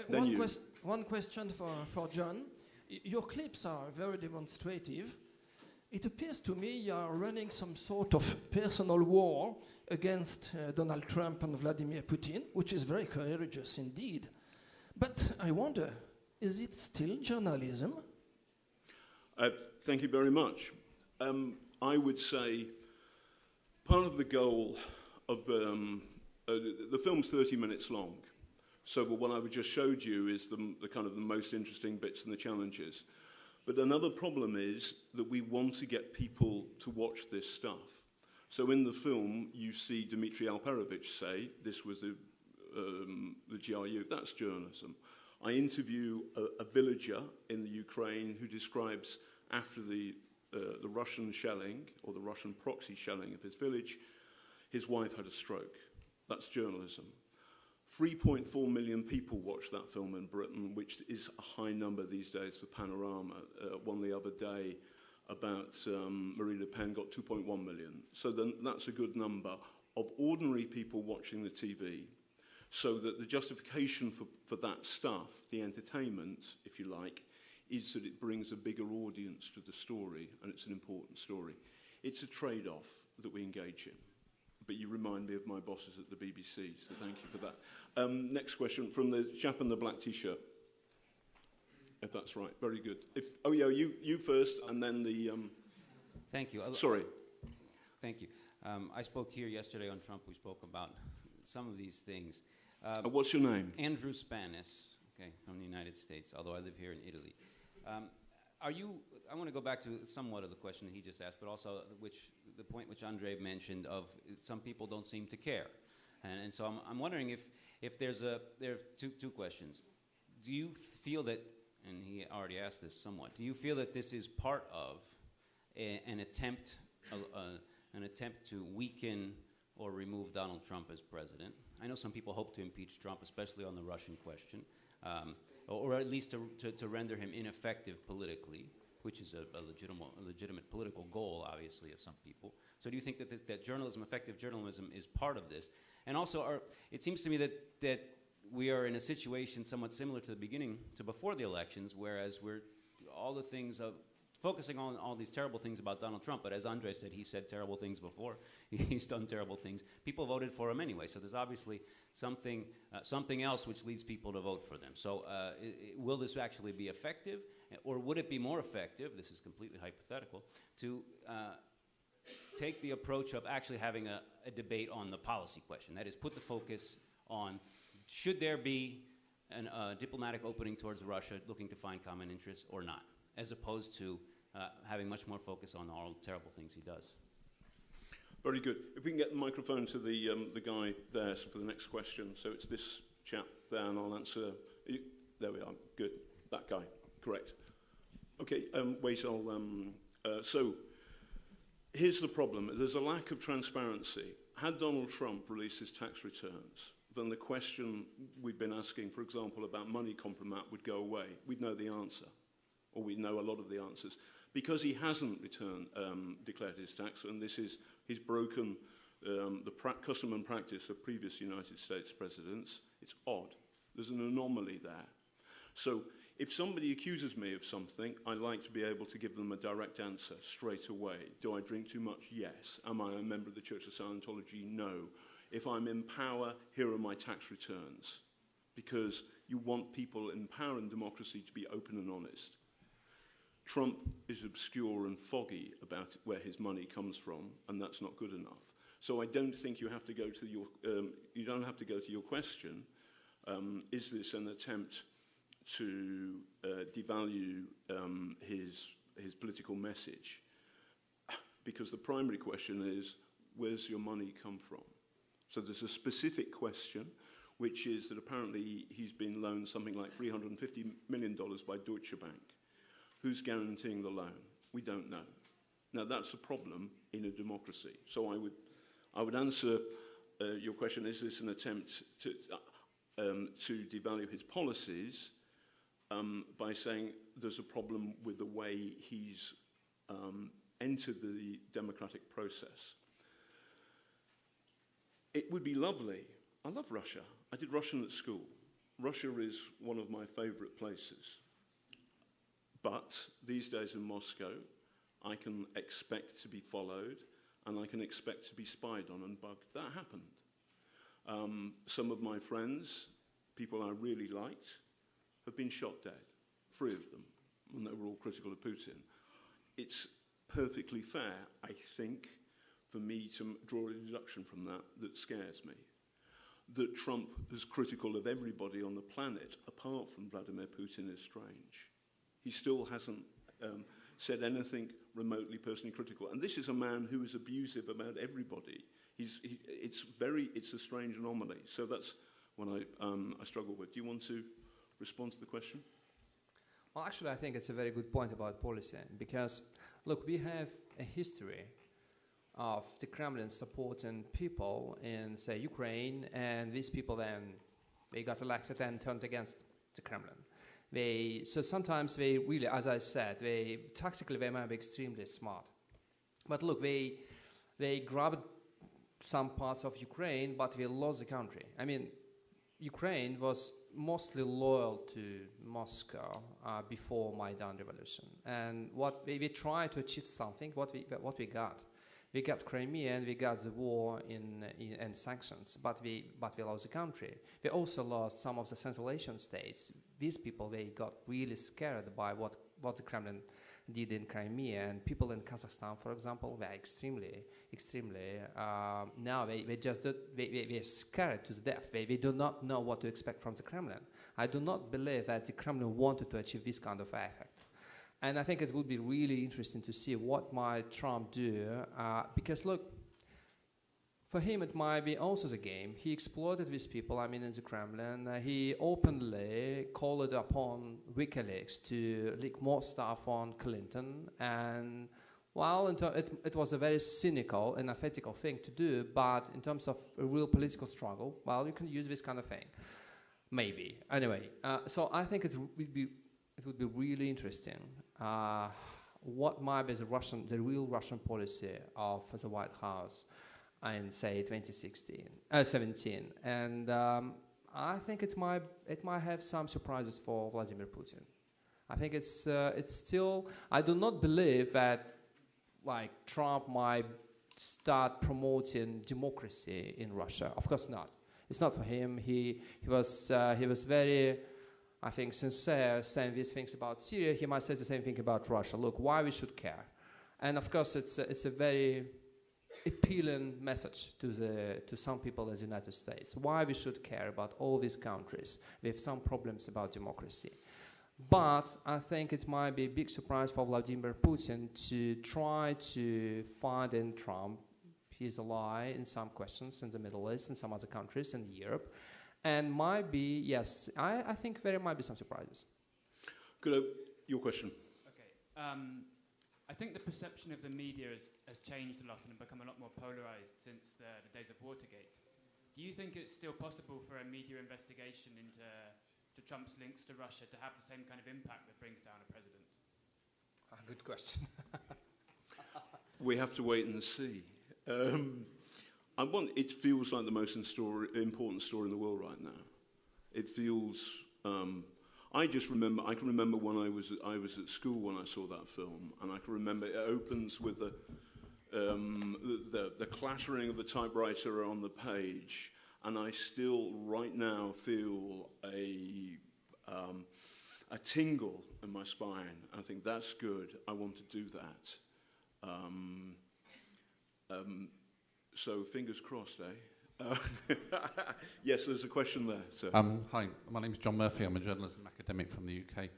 Then you. One question for John. Your clips are very demonstrative. It appears to me you are running some sort of personal war against Donald Trump and Vladimir Putin, which is very courageous indeed. But I wonder, is it still journalism? Thank you very much. I would say part of the goal of the film's 30 minutes long. So what I just showed you is the kind of the most interesting bits and the challenges. But another problem is that we want to get people to watch this stuff. So in the film, you see Dmitry Alperovich say, this was the GRU. That's journalism. I interview a villager in the Ukraine who describes after the Russian shelling, or the Russian proxy shelling of his village, his wife had a stroke. That's journalism. 3.4 million people watched that film in Britain, which is a high number these days for Panorama. One the other day about Marie Le Pen got 2.1 million. So then that's a good number of ordinary people watching the TV. So that the justification for that stuff, the entertainment, if you like, is that it brings a bigger audience to the story, and it's an important story. It's a trade-off that we engage in. But you remind me of my bosses at the BBC, so thank you for that. Next question from the chap in the black T-shirt. If that's right, very good. Oh yeah, you first, and then the... Thank you. Sorry. Thank you. I spoke here yesterday on Trump. We spoke about some of these things. What's your name? Andrew Spanis, okay, from the United States, although I live here in Italy. I want to go back to somewhat of the question that he just asked, but also the point which Andrei mentioned of some people don't seem to care. And so I'm wondering if there are two questions. Do you feel that, and he already asked this somewhat, do you feel that this is part of an attempt to weaken or remove Donald Trump as president? I know some people hope to impeach Trump, especially on the Russian question, or at least to render him ineffective politically, which is a legitimate political goal, obviously, of some people. So do you think that that journalism, effective journalism, is part of this? And also, it seems to me that we are in a situation somewhat similar to the beginning, to before the elections, whereas we're all the things of focusing on all these terrible things about Donald Trump, but as Andrei said, he said terrible things before. He's done terrible things. People voted for him anyway, so there's obviously something else which leads people to vote for them. So will this actually be effective, or would it be more effective, this is completely hypothetical, to take the approach of actually having a debate on the policy question? That is, put the focus on, should there be a diplomatic opening towards Russia looking to find common interests or not, as opposed to having much more focus on all the terrible things he does. Very good. If we can get the microphone to the guy there for the next question. So it's this chap there, and I'll answer. There we are. Good. That guy. Correct. Okay. Wait. So here's the problem. There's a lack of transparency. Had Donald Trump released his tax returns, then the question we've been asking, for example, about money compromat would go away. We'd know the answer. Or we know a lot of the answers. Because he hasn't declared his tax, and he's broken the custom and practice of previous United States presidents, it's odd. There's an anomaly there. So if somebody accuses me of something, I like to be able to give them a direct answer straight away. Do I drink too much? Yes. Am I a member of the Church of Scientology? No. If I'm in power, here are my tax returns. Because you want people in power and democracy to be open and honest. Trump is obscure and foggy about where his money comes from, and that's not good enough. So I don't think you have to go to your question. Is this an attempt to devalue his political message? Because the primary question is, where's your money come from? So there's a specific question, which is that apparently he's been loaned something like $350 million by Deutsche Bank. Who's guaranteeing the loan? We don't know. Now that's a problem in a democracy. So I would answer your question: is this an attempt to devalue his policies by saying there's a problem with the way he's entered the democratic process? It would be lovely I love Russia. I did Russian at school. Russia is one of my favourite places. But these days in Moscow, I can expect to be followed and I can expect to be spied on and bugged. That happened. Some of my friends, people I really liked, have been shot dead. 3 of them, and they were all critical of Putin. It's perfectly fair, I think, for me to draw a deduction from that that scares me. That Trump is critical of everybody on the planet, apart from Vladimir Putin, is strange. He still hasn't said anything remotely personally critical. And this is a man who is abusive about everybody. It's a strange anomaly. So that's what I struggle with. Do you want to respond to the question? Well, actually, I think it's a very good point about policy, because, look, we have a history of the Kremlin supporting people in, say, Ukraine, and these people then, they got elected and turned against the Kremlin. So sometimes they really, as I said, tactically they might be extremely smart. But look, they grabbed some parts of Ukraine, but they lost the country. I mean, Ukraine was mostly loyal to Moscow before Maidan revolution. And what we tried to achieve something, what we got. We got Crimea and we got the war and sanctions, but we lost the country. We also lost some of the Central Asian states. These people, they got really scared by what the Kremlin did in Crimea, and people in Kazakhstan, for example, they're extremely, now they're scared to death. They do not know what to expect from the Kremlin. I do not believe that the Kremlin wanted to achieve this kind of effect. And I think it would be really interesting to see what might Trump do, because look, for him it might be also the game. He exploited these people, I mean, in the Kremlin. He openly called upon WikiLeaks to leak more stuff on Clinton, and well, it was a very cynical and unethical thing to do, but in terms of a real political struggle, well, you can use this kind of thing, maybe. Anyway, so I think it would be really interesting what might be the real Russian policy of the White House in, say, 2017, and I think it might have some surprises for Vladimir Putin. I think it's still. I do not believe that like Trump might start promoting democracy in Russia. Of course not. It's not for him. He was very, I think, sincere saying these things about Syria. He might say the same thing about Russia. Look, why we should care? And of course, it's a very appealing message to some people in the United States. Why we should care about all these countries with some problems about democracy. But I think it might be a big surprise for Vladimir Putin to try to find in Trump his ally in some questions in the Middle East and some other countries in Europe. And might be, yes, I think there might be some surprises. Good. Your question. Okay. I think the perception of the media has changed a lot and become a lot more polarized since the days of Watergate. Do you think it's still possible for a media investigation into Trump's links to Russia to have the same kind of impact that brings down a president? Good question. We have to wait and see. It feels like the most important story in the world right now. It feels. I can remember when I was at school when I saw that film, and I can remember it opens with the clattering of the typewriter on the page, and I still right now feel a tingle in my spine. I think that's good. I want to do that. So fingers crossed, eh? Yes, there's a question there. So. Hi, my name's John Murphy. I'm a journalism academic from the UK.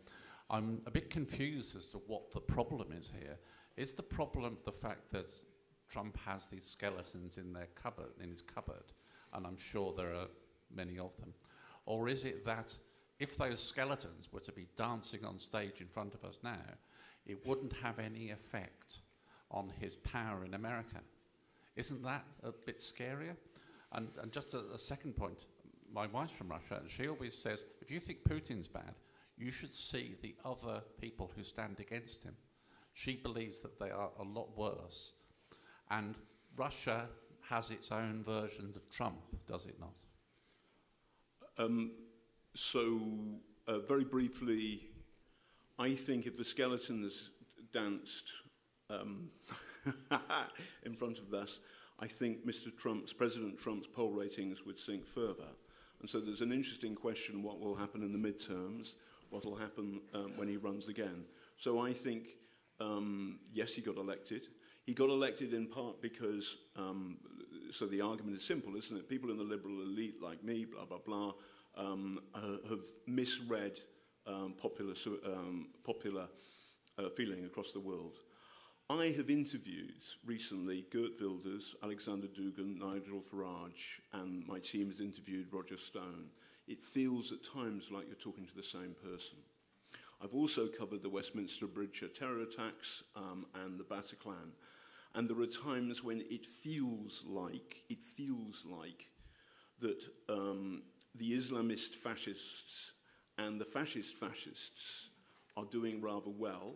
I'm a bit confused as to what the problem is here. Is the problem the fact that Trump has these skeletons in his cupboard, and I'm sure there are many of them, or is it that if those skeletons were to be dancing on stage in front of us now, it wouldn't have any effect on his power in America? Isn't that a bit scarier? And just a second point, my wife's from Russia, and she always says, if you think Putin's bad, you should see the other people who stand against him. She believes that they are a lot worse. And Russia has its own versions of Trump, does it not? Very briefly, I think if the skeletons danced in front of us, I think President Trump's poll ratings would sink further. And so there's an interesting question: what will happen in the midterms? What will happen when he runs again? So I think, yes, he got elected. He got elected in part because, so the argument is simple, isn't it? People in the liberal elite like me, blah, blah, blah, have misread popular feeling across the world. I have interviewed recently Geert Wilders, Alexander Dugin, Nigel Farage, and my team has interviewed Roger Stone. It feels at times like you're talking to the same person. I've also covered the Westminster Bridge terror attacks and the Bataclan. And there are times when it feels like that the Islamist fascists and the fascists are doing rather well,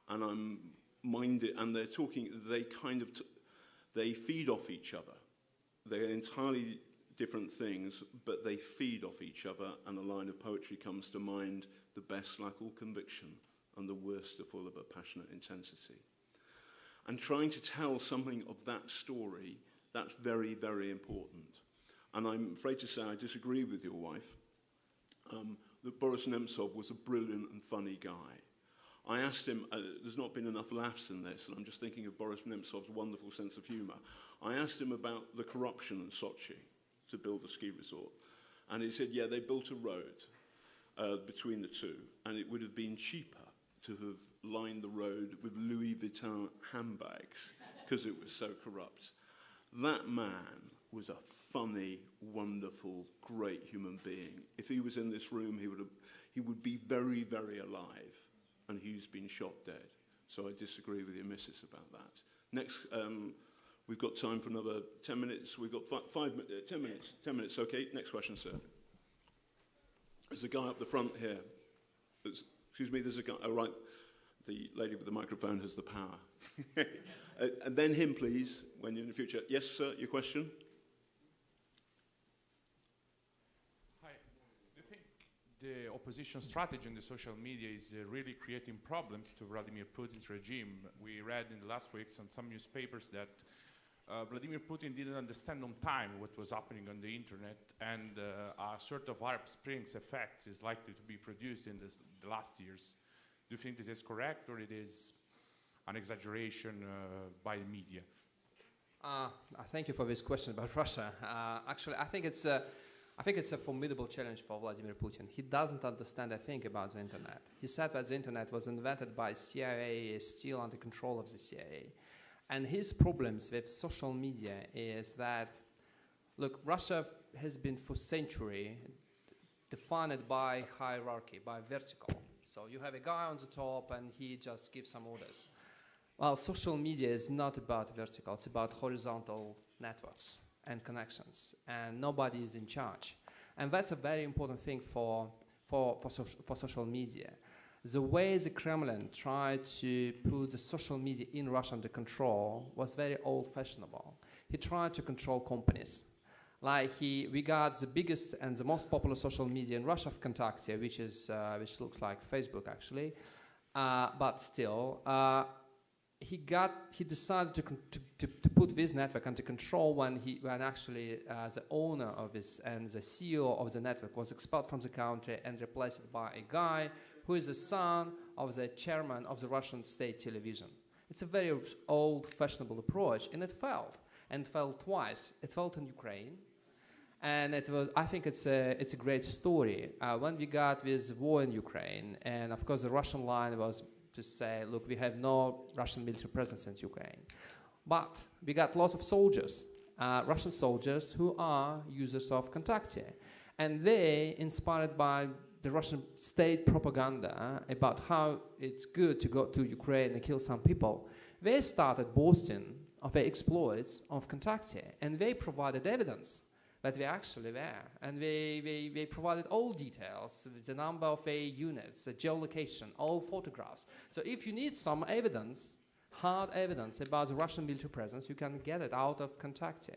and I'm minded, and they're talking, they feed off each other. They're entirely different things, but they feed off each other, and a line of poetry comes to mind: the best lack all conviction, and the worst are full of a passionate intensity. And trying to tell something of that story, that's very, very important. And I'm afraid to say I disagree with your wife, that Boris Nemtsov was a brilliant and funny guy. I asked him, there's not been enough laughs in this, and I'm just thinking of Boris Nemtsov's wonderful sense of humour. I asked him about the corruption in Sochi to build a ski resort. And he said, yeah, they built a road between the two, and it would have been cheaper to have lined the road with Louis Vuitton handbags because it was so corrupt. That man was a funny, wonderful, great human being. If he was in this room, he would be very, very alive, and he's been shot dead. So I disagree with your missus about that. Next, we've got time for another 10 minutes. We've got 10 minutes. 10 minutes, okay. Next question, sir. There's a guy up the front here. Excuse me, there's a guy, oh, right. The lady with the microphone has the power. And then him, please, when you're in the future. Yes, sir, your question? Hi. Do you think the opposition strategy in the social media is really creating problems to Vladimir Putin's regime? We read in the last weeks on some newspapers that Vladimir Putin didn't understand on time what was happening on the internet, and a sort of Arab Springs effect is likely to be produced in the last years. Do you think this is correct, or it is an exaggeration by the media? Thank you for this question about Russia. Actually, I think it's a formidable challenge for Vladimir Putin. He doesn't understand a thing about the internet. He said that the internet was invented by CIA, is still under control of the CIA. And his problems with social media is that, look, Russia has been for centuries defined by hierarchy, by vertical. So you have a guy on the top and he just gives some orders. Well, social media is not about vertical, it's about horizontal networks and connections, and nobody is in charge. And that's a very important thing for social media. The way the Kremlin tried to put the social media in Russia under control was very old-fashionable. He tried to control companies. Like we got the biggest and the most popular social media in Russia, Vkontakte, which looks like Facebook actually, but still, he decided to put this network under control when actually the owner of this and the CEO of the network was expelled from the country and replaced by a guy who is the son of the chairman of the Russian state television. It's a very old-fashionable approach, and it failed twice. It failed in Ukraine, and I think it's a great story. When we got this war in Ukraine, and of course the Russian line was to say, look, we have no Russian military presence in Ukraine. But we got lots of soldiers, Russian soldiers, who are users of Vkontakte. And they, inspired by the Russian state propaganda about how it's good to go to Ukraine and kill some people, they started boasting of their exploits of Vkontakte, and they provided evidence that they actually there, and they provided all details, the number of units, the geolocation, all photographs. So if you need some evidence, hard evidence about the Russian military presence, you can get it out of Vkontakte.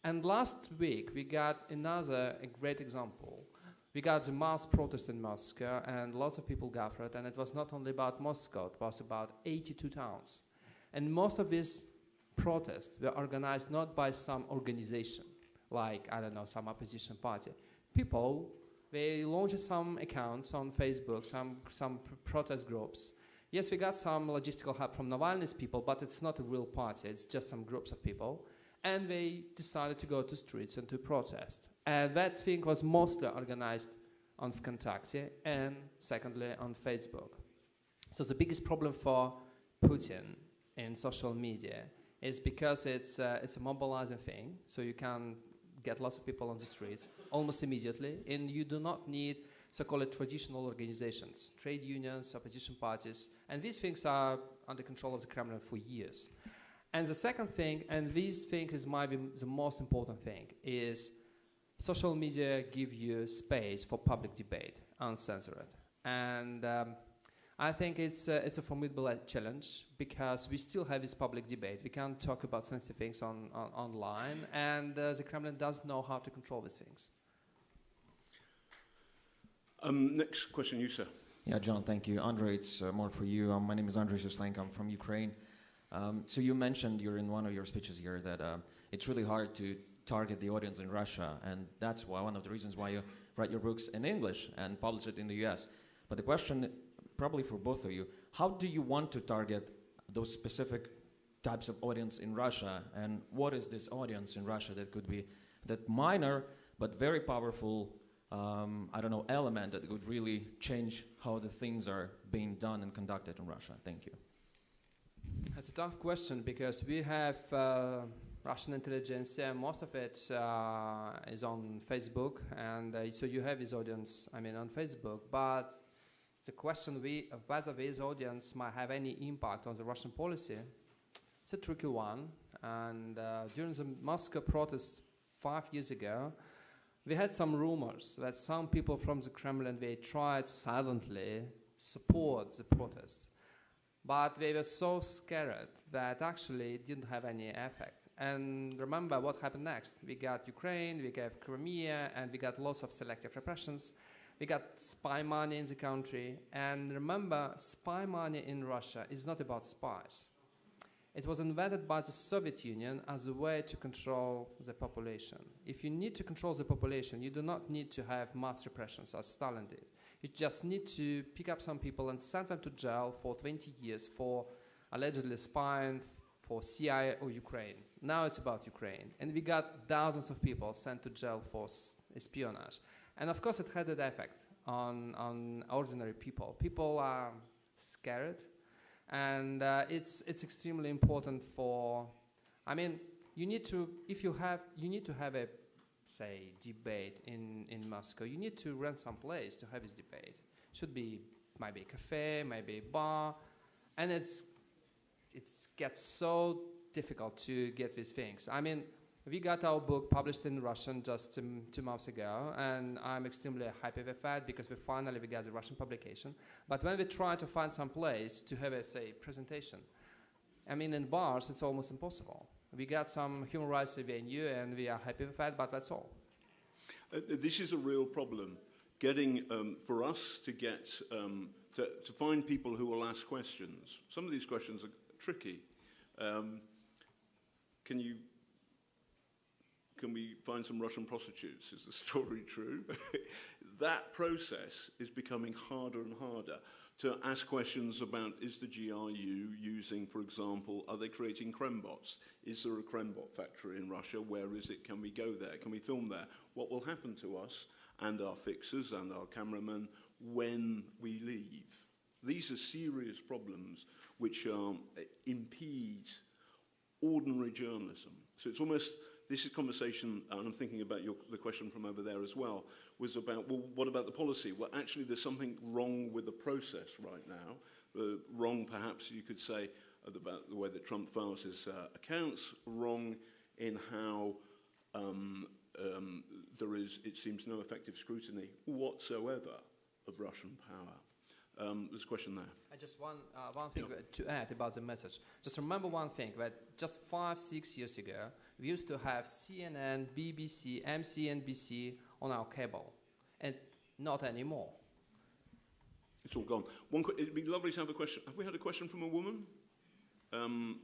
And last week, we got another great example. We got the mass protest in Moscow, and lots of people gathered, and it was not only about Moscow, it was about 82 towns. And most of these protests were organized not by some organization, like, I don't know, some opposition party. People, they launched some accounts on Facebook, some protest groups. Yes, we got some logistical help from Navalny's people, but it's not a real party, it's just some groups of people. And they decided to go to streets and to protest. And that thing was mostly organized on Vkontakte and secondly on Facebook. So the biggest problem for Putin in social media is because it's a mobilizing thing, so you can get lots of people on the streets almost immediately, and you do not need so-called traditional organizations, trade unions, opposition parties, and these things are under control of the Kremlin for years. And the second thing, and this thing is maybe the most important thing, is social media give you space for public debate, uncensored. And I think it's a formidable challenge because we still have this public debate. We can't talk about sensitive things online, and the Kremlin doesn't know how to control these things. Next question, you, sir. Yeah, John, thank you. Andrei, it's more for you. My name is Andrei Suslenko. I'm from Ukraine. So you mentioned in one of your speeches here that it's really hard to target the audience in Russia, and that's why one of the reasons why you write your books in English and publish it in the US. But the question, probably for both of you, how do you want to target those specific types of audience in Russia, and what is this audience in Russia that could be that minor but very powerful I don't know, element that would really change how the things are being done and conducted in Russia? Thank you. That's a tough question because we have Russian intelligence, most of it is on Facebook, and so you have this audience, on Facebook, but it's a question whether this audience might have any impact on the Russian policy. It's a tricky one, and during the Moscow protests 5 years ago, we had some rumors that some people from the Kremlin, they tried silently support the protests. But they were so scared that actually it didn't have any effect. And remember what happened next. We got Ukraine, we got Crimea, and we got lots of selective repressions. We got spy money in the country. And remember, spy money in Russia is not about spies. It was invented by the Soviet Union as a way to control the population. If you need to control the population, you do not need to have mass repressions as Stalin did. You just need to pick up some people and send them to jail for 20 years for allegedly spying for CIA or Ukraine. Now it's about Ukraine. And we got thousands of people sent to jail for espionage. And of course it had an effect on ordinary people. People are scared. And it's extremely important for, you need to have a, say, debate in Moscow. You need to rent some place to have this debate. Should be maybe a cafe, maybe a bar, and it gets so difficult to get these things. We got our book published in Russian just 2 months ago, and I'm extremely happy with that because we finally got the Russian publication. But when we try to find some place to have a, say, presentation, in bars, it's almost impossible. We got some human rights venue, and we are happy with that, but that's all. This is a real problem. Getting, for us to get, to find people who will ask questions. Some of these questions are tricky. Can we find some Russian prostitutes? Is the story true? That process is becoming harder and harder to ask questions about, is the GRU using, for example, are they creating Krembots? Is there a Krembot factory in Russia? Where is it? Can we go there? Can we film there? What will happen to us and our fixers and our cameramen when we leave? These are serious problems which impede ordinary journalism. So it's almost, this is conversation, and I'm thinking about the question from over there as well, was about, well, what about the policy? Well, actually, there's something wrong with the process right now. Wrong, perhaps, you could say, about the way that Trump files his accounts, wrong in how there is, it seems, no effective scrutiny whatsoever of Russian power. There's a question there. Just one thing to add about the message. Just remember one thing, that just 5-6 years ago, we used to have CNN, BBC, MSNBC on our cable, and not anymore. It's all gone. It'd be lovely to have a question. Have we had a question from a woman?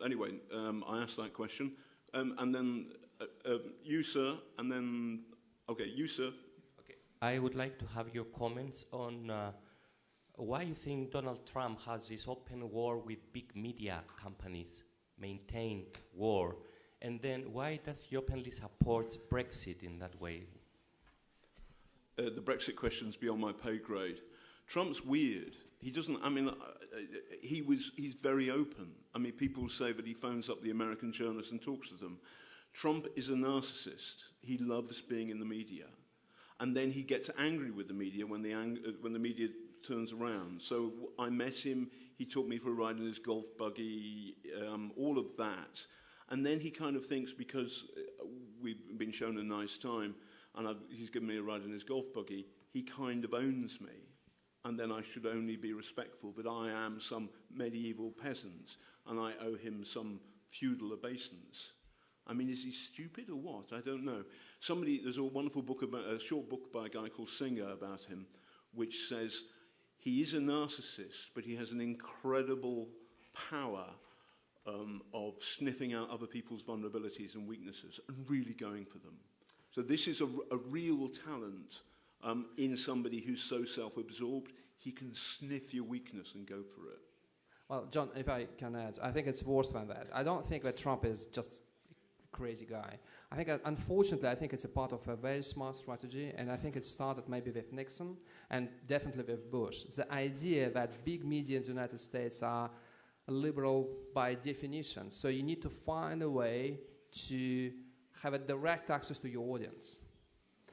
Anyway, I asked that question. And then you, sir, and then... Okay, you, sir. Okay. I would like to have your comments on why you think Donald Trump has this open war with big media companies, maintained war, and then why does he openly support Brexit in that way? The Brexit question's beyond my pay grade. Trump's weird. He doesn't, I mean, he's very open. I mean, people say that he phones up the American journalists and talks to them. Trump is a narcissist. He loves being in the media. And then he gets angry with the media when the media turns around. So I met him, he took me for a ride in his golf buggy, all of that. And then he kind of thinks, because we've been shown a nice time, and he's given me a ride in his golf buggy, he kind of owns me. And then I should only be respectful that I am some medieval peasant, and I owe him some feudal obeisance. I mean, is he stupid or what? I don't know. There's a wonderful book, a short book by a guy called Singer about him, which says he is a narcissist, but he has an incredible power of sniffing out other people's vulnerabilities and weaknesses and really going for them. So this is a real talent in somebody who's so self-absorbed, he can sniff your weakness and go for it. Well, John, if I can add, I think it's worse than that. I don't think that Trump is just a crazy guy. I think, unfortunately, I think it's a part of a very smart strategy, and I think it started maybe with Nixon and definitely with Bush. The idea that big media in the United States are liberal by definition, so you need to find a way to have a direct access to your audience.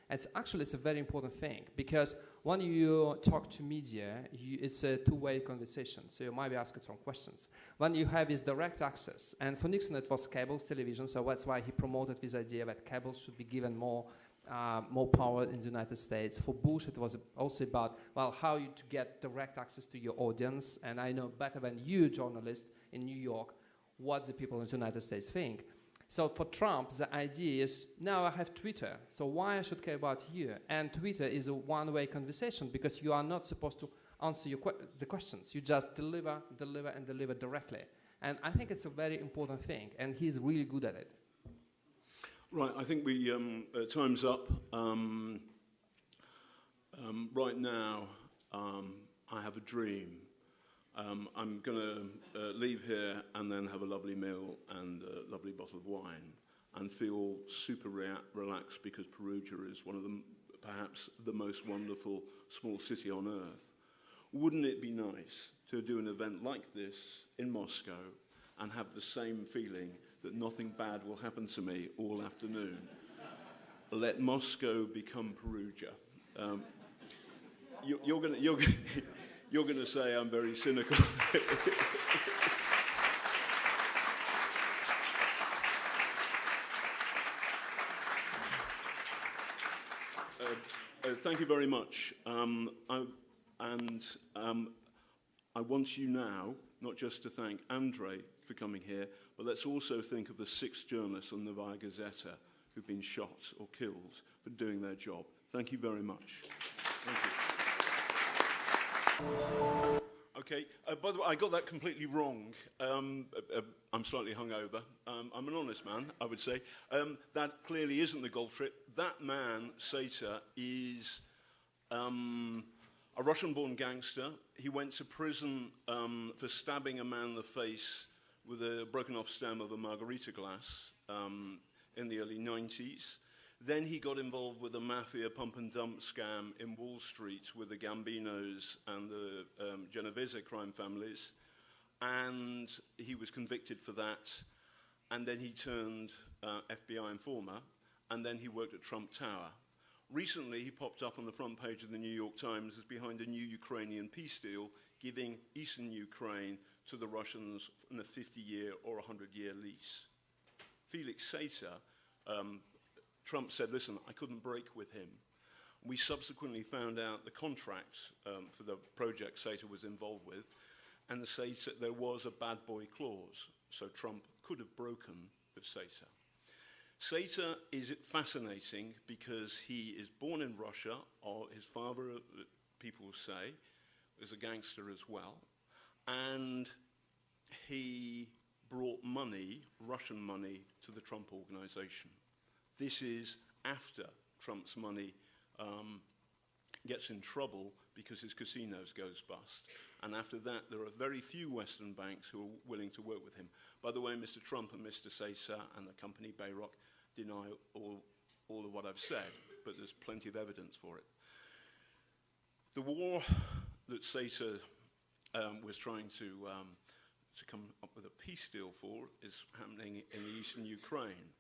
And it's a very important thing, because when you talk to media, it's a two-way conversation, so you might be asking some questions. When you have this direct access, and for Nixon it was cable television, so that's why he promoted this idea that cable should be given more power in the United States. For Bush it was also about, well, how to get direct access to your audience, and I know better than you, journalist in New York, what the people in the United States think. So for Trump, the idea is, now I have Twitter, so why I should care about you? And Twitter is a one-way conversation, because you are not supposed to answer the questions. You just deliver directly. And I think it's a very important thing, and he's really good at it. Right, I think time's up. Right now, I have a dream. I'm going to leave here and then have a lovely meal and a lovely bottle of wine and feel super relaxed, because Perugia is one of perhaps the most wonderful small city on earth. Wouldn't it be nice to do an event like this in Moscow and have the same feeling that nothing bad will happen to me all afternoon? Let Moscow become Perugia. You're going to say I'm very cynical. Thank you very much. I want you now not just to thank Andrei for coming here, but let's also think of the 6 journalists on the Novaya Gazeta who've been shot or killed for doing their job. Thank you very much. Thank you. Okay, by the way, I got that completely wrong. I'm slightly hungover. I'm an honest man, I would say. That clearly isn't the golf trip. That man, Sater, is a Russian-born gangster. He went to prison for stabbing a man in the face with a broken-off stem of a margarita glass in the early 90s. Then he got involved with a mafia pump-and-dump scam in Wall Street with the Gambinos and the Genovese crime families. And he was convicted for that. And then he turned FBI informer. And then he worked at Trump Tower. Recently, he popped up on the front page of the New York Times as behind a new Ukrainian peace deal, giving eastern Ukraine to the Russians in a 50-year or 100-year lease. Felix Sater, Trump said, listen, I couldn't break with him. We subsequently found out the contract for the project SATA was involved with, and the SATA, there was a bad boy clause, so Trump could have broken with SATA. SATA is fascinating because he is born in Russia, or his father, people say, is a gangster as well, and he brought money, Russian money, to the Trump organization. This is after Trump's money gets in trouble because his casinos goes bust. And after that, there are very few Western banks who are willing to work with him. By the way, Mr. Trump and Mr. SATA and the company Bayrock deny all of what I've said, but there's plenty of evidence for it. The war that SATA was trying to come up with a peace deal for is happening in the eastern Ukraine.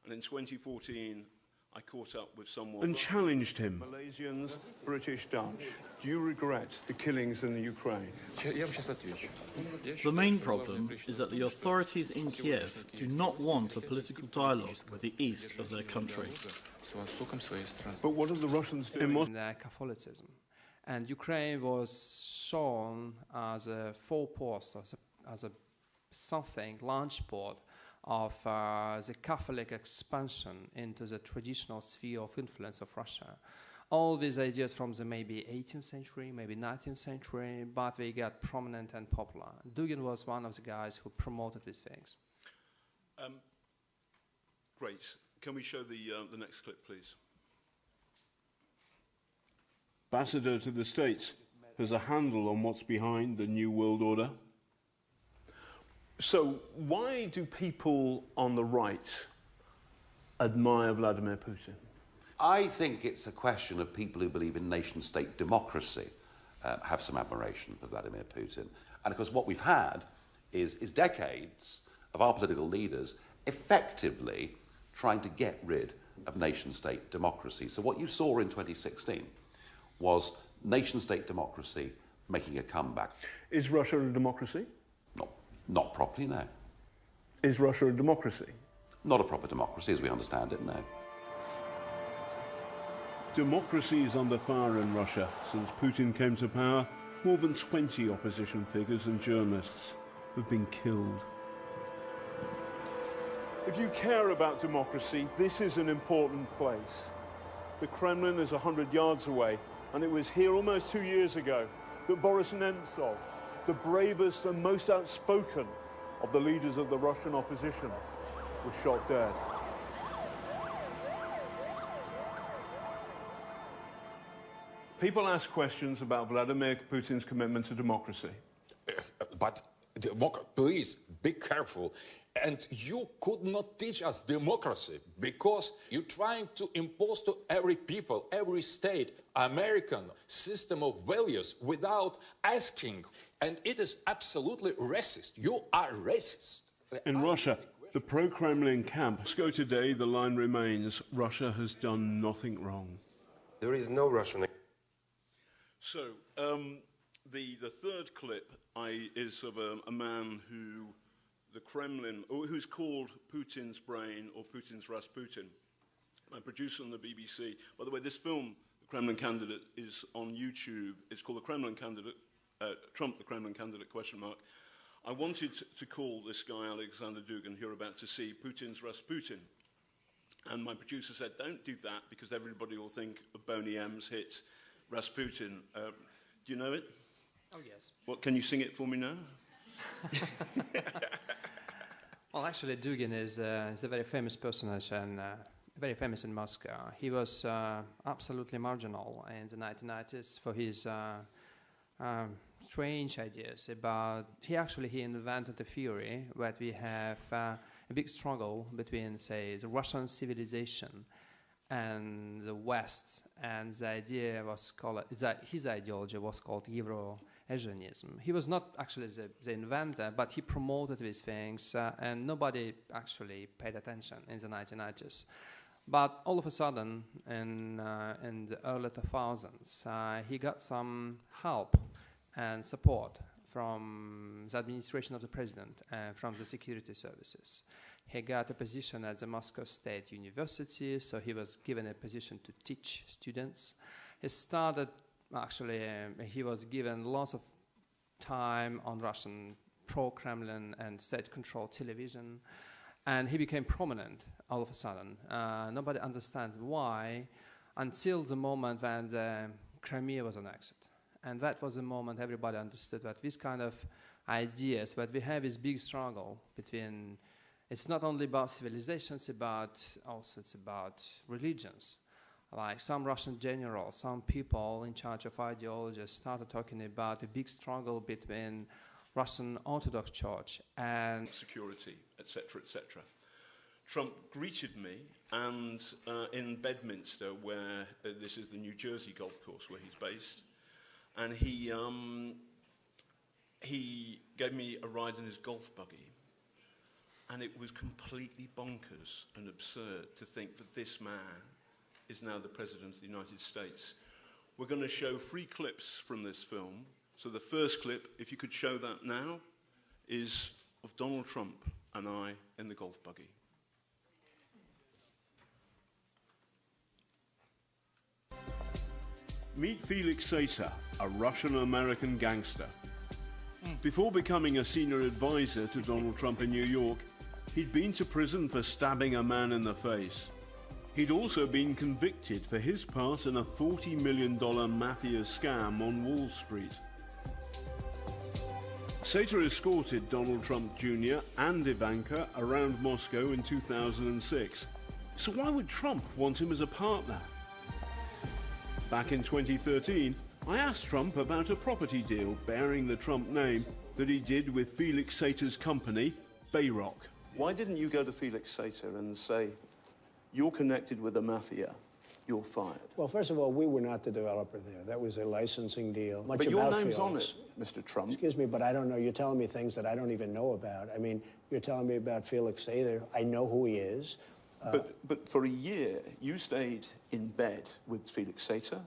And in 2014, I caught up with someone and challenged him. Malaysians, British, Dutch. Do you regret the killings in the Ukraine? The main problem is that the authorities in Kiev do not want a political dialogue with the east of their country. But what are the Russians doing? In Catholicism. And Ukraine was shown as a forepost, as a something, launch pad of the Catholic expansion into the traditional sphere of influence of Russia. All these ideas from the maybe 18th century, maybe 19th century, but they got prominent and popular. Dugin was one of the guys who promoted these things. Great. Can we show the next clip, please? Ambassador to the States has a handle on what's behind the New World Order. So why do people on the right admire Vladimir Putin? I think it's a question of people who believe in nation-state democracy have some admiration for Vladimir Putin. And of course what we've had is decades of our political leaders effectively trying to get rid of nation-state democracy. So what you saw in 2016 was nation-state democracy making a comeback. Is Russia a democracy? Not properly, no. Is Russia a democracy? Not a proper democracy as we understand it, no. Democracy is under fire in Russia. Since Putin came to power, more than 20 opposition figures and journalists have been killed. If you care about democracy, this is an important place. The Kremlin is 100 yards away, and it was here almost 2 years ago that Boris Nemtsov, the bravest and most outspoken of the leaders of the Russian opposition, was shot dead. People ask questions about Vladimir Putin's commitment to democracy. But please be careful. And you could not teach us democracy because you're trying to impose to every people, every state, American system of values without asking. And it is absolutely racist. You are racist. In Russia, the pro-Kremlin camp. Go today, the line remains, Russia has done nothing wrong. There is no Russian... So, the third clip is of a man who the Kremlin, or who's called Putin's brain or Putin's Rasputin. My producer on the BBC. By the way, this film, The Kremlin Candidate, is on YouTube. It's called The Kremlin Candidate, Trump, the Kremlin Candidate, ? I wanted to call this guy, Alexander Dugin, who you're about to see, Putin's Rasputin. And my producer said, don't do that because everybody will think of Boney M's hit, Rasputin. Do you know it? Oh, yes. What, can you sing it for me now? Well, actually, Dugin is a very famous personage and very famous in Moscow. He was absolutely marginal in the 1990s for his strange ideas about... He invented the theory that we have a big struggle between, say, the Russian civilization and the West, and the idea was called, his ideology was called Euro-Asianism. He was not actually the inventor, but he promoted these things, and nobody actually paid attention in the 1990s. But all of a sudden, in the early 2000s, he got some help and support from the administration of the president and from the security services. he got a position at the Moscow State University, so he was given a position to teach students. He started, actually, he was given lots of time on Russian pro-Kremlin and state-controlled television, and he became prominent all of a sudden. Nobody understands why until the moment when the Crimea was annexed. And that was the moment everybody understood that this kind of ideas, but we have this big struggle between, it's not only about civilizations, it's about religions. Like some Russian generals, some people in charge of ideologies started talking about a big struggle between Russian Orthodox Church and security, etc., etc. Trump greeted me, and in Bedminster, where this is the New Jersey golf course where he's based, and he gave me a ride in his golf buggy, and it was completely bonkers and absurd to think that this man is now the President of the United States. We're going to show 3 clips from this film. So the first clip, if you could show that now, is of Donald Trump and I in the golf buggy. Meet Felix Sater, a Russian-American gangster. Before becoming a senior advisor to Donald Trump in New York, he'd been to prison for stabbing a man in the face. He'd also been convicted for his part in a $40 million mafia scam on Wall Street. Sater escorted Donald Trump Jr. and Ivanka around Moscow in 2006. So why would Trump want him as a partner? Back in 2013, I asked Trump about a property deal bearing the Trump name that he did with Felix Sater's company, Bayrock. Why didn't you go to Felix Sater and say, you're connected with the mafia, you're fired? Well, first of all, we were not the developer there. That was a licensing deal. But your name's on it, Mr. Trump. Excuse me, but I don't know. You're telling me things that I don't even know about. I mean, you're telling me about Felix Sater. I know who he is. But for a year, you stayed in bed with Felix Sater,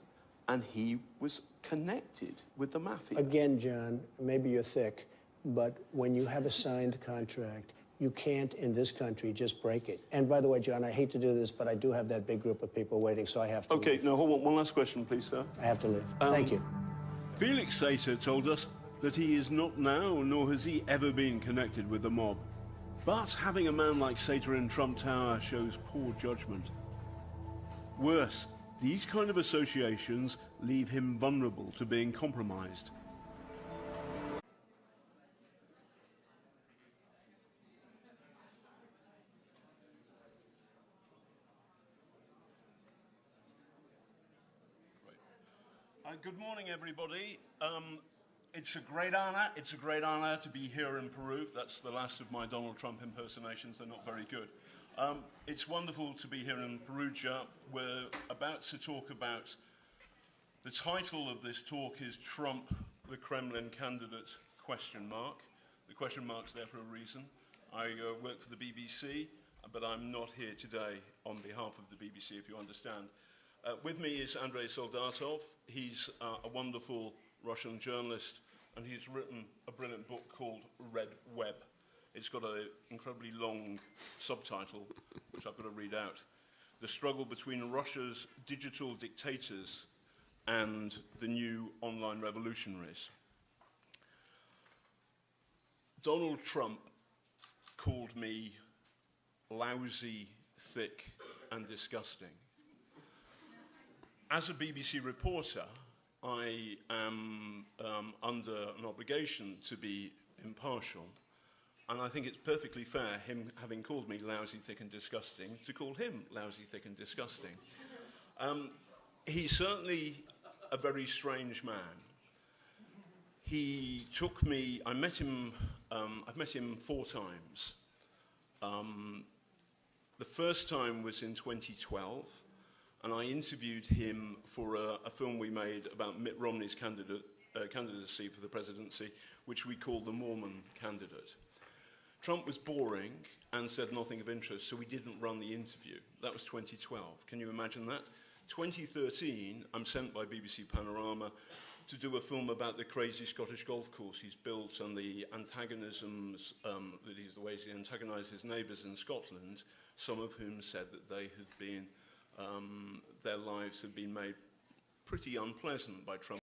and he was connected with the mafia. Again, John, maybe you're thick, but when you have a signed contract, you can't, in this country, just break it. And by the way, John, I hate to do this, but I do have that big group of people waiting, so I have to leave. No, hold on. One last question, please, sir. I have to leave. Thank you. Felix Sater told us that he is not now, nor has he ever been connected with the mob. But having a man like Sater in Trump Tower shows poor judgment. Worse, these kind of associations leave him vulnerable to being compromised. Good morning, everybody. It's a great honor. It's a great honor to be here in Peru. That's the last of my Donald Trump impersonations. They're not very good. It's wonderful to be here in Perugia. We're about to talk about, the title of this talk is Trump, the Kremlin candidate, ? The question mark's there for a reason. I work for the BBC, but I'm not here today on behalf of the BBC, if you understand. With me is Andrei Soldatov. He's a wonderful Russian journalist, and he's written a brilliant book called Red Web. It's got an incredibly long subtitle, which I've got to read out. The struggle between Russia's digital dictators and the new online revolutionaries. Donald Trump called me lousy, thick, and disgusting. As a BBC reporter, I am under an obligation to be impartial, and I think it's perfectly fair, him having called me lousy, thick, and disgusting, to call him lousy, thick, and disgusting. He's certainly a very strange man. He took me, I've met him 4 times. The first time was in 2012. And I interviewed him for a film we made about Mitt Romney's candidacy for the presidency, which we called The Mormon Candidate. Trump was boring and said nothing of interest, so we didn't run the interview. That was 2012. Can you imagine that? 2013, I'm sent by BBC Panorama to do a film about the crazy Scottish golf course he's built and the antagonisms, the ways he antagonised his neighbours in Scotland, some of whom said that they had been, their lives had been made pretty unpleasant by Trump.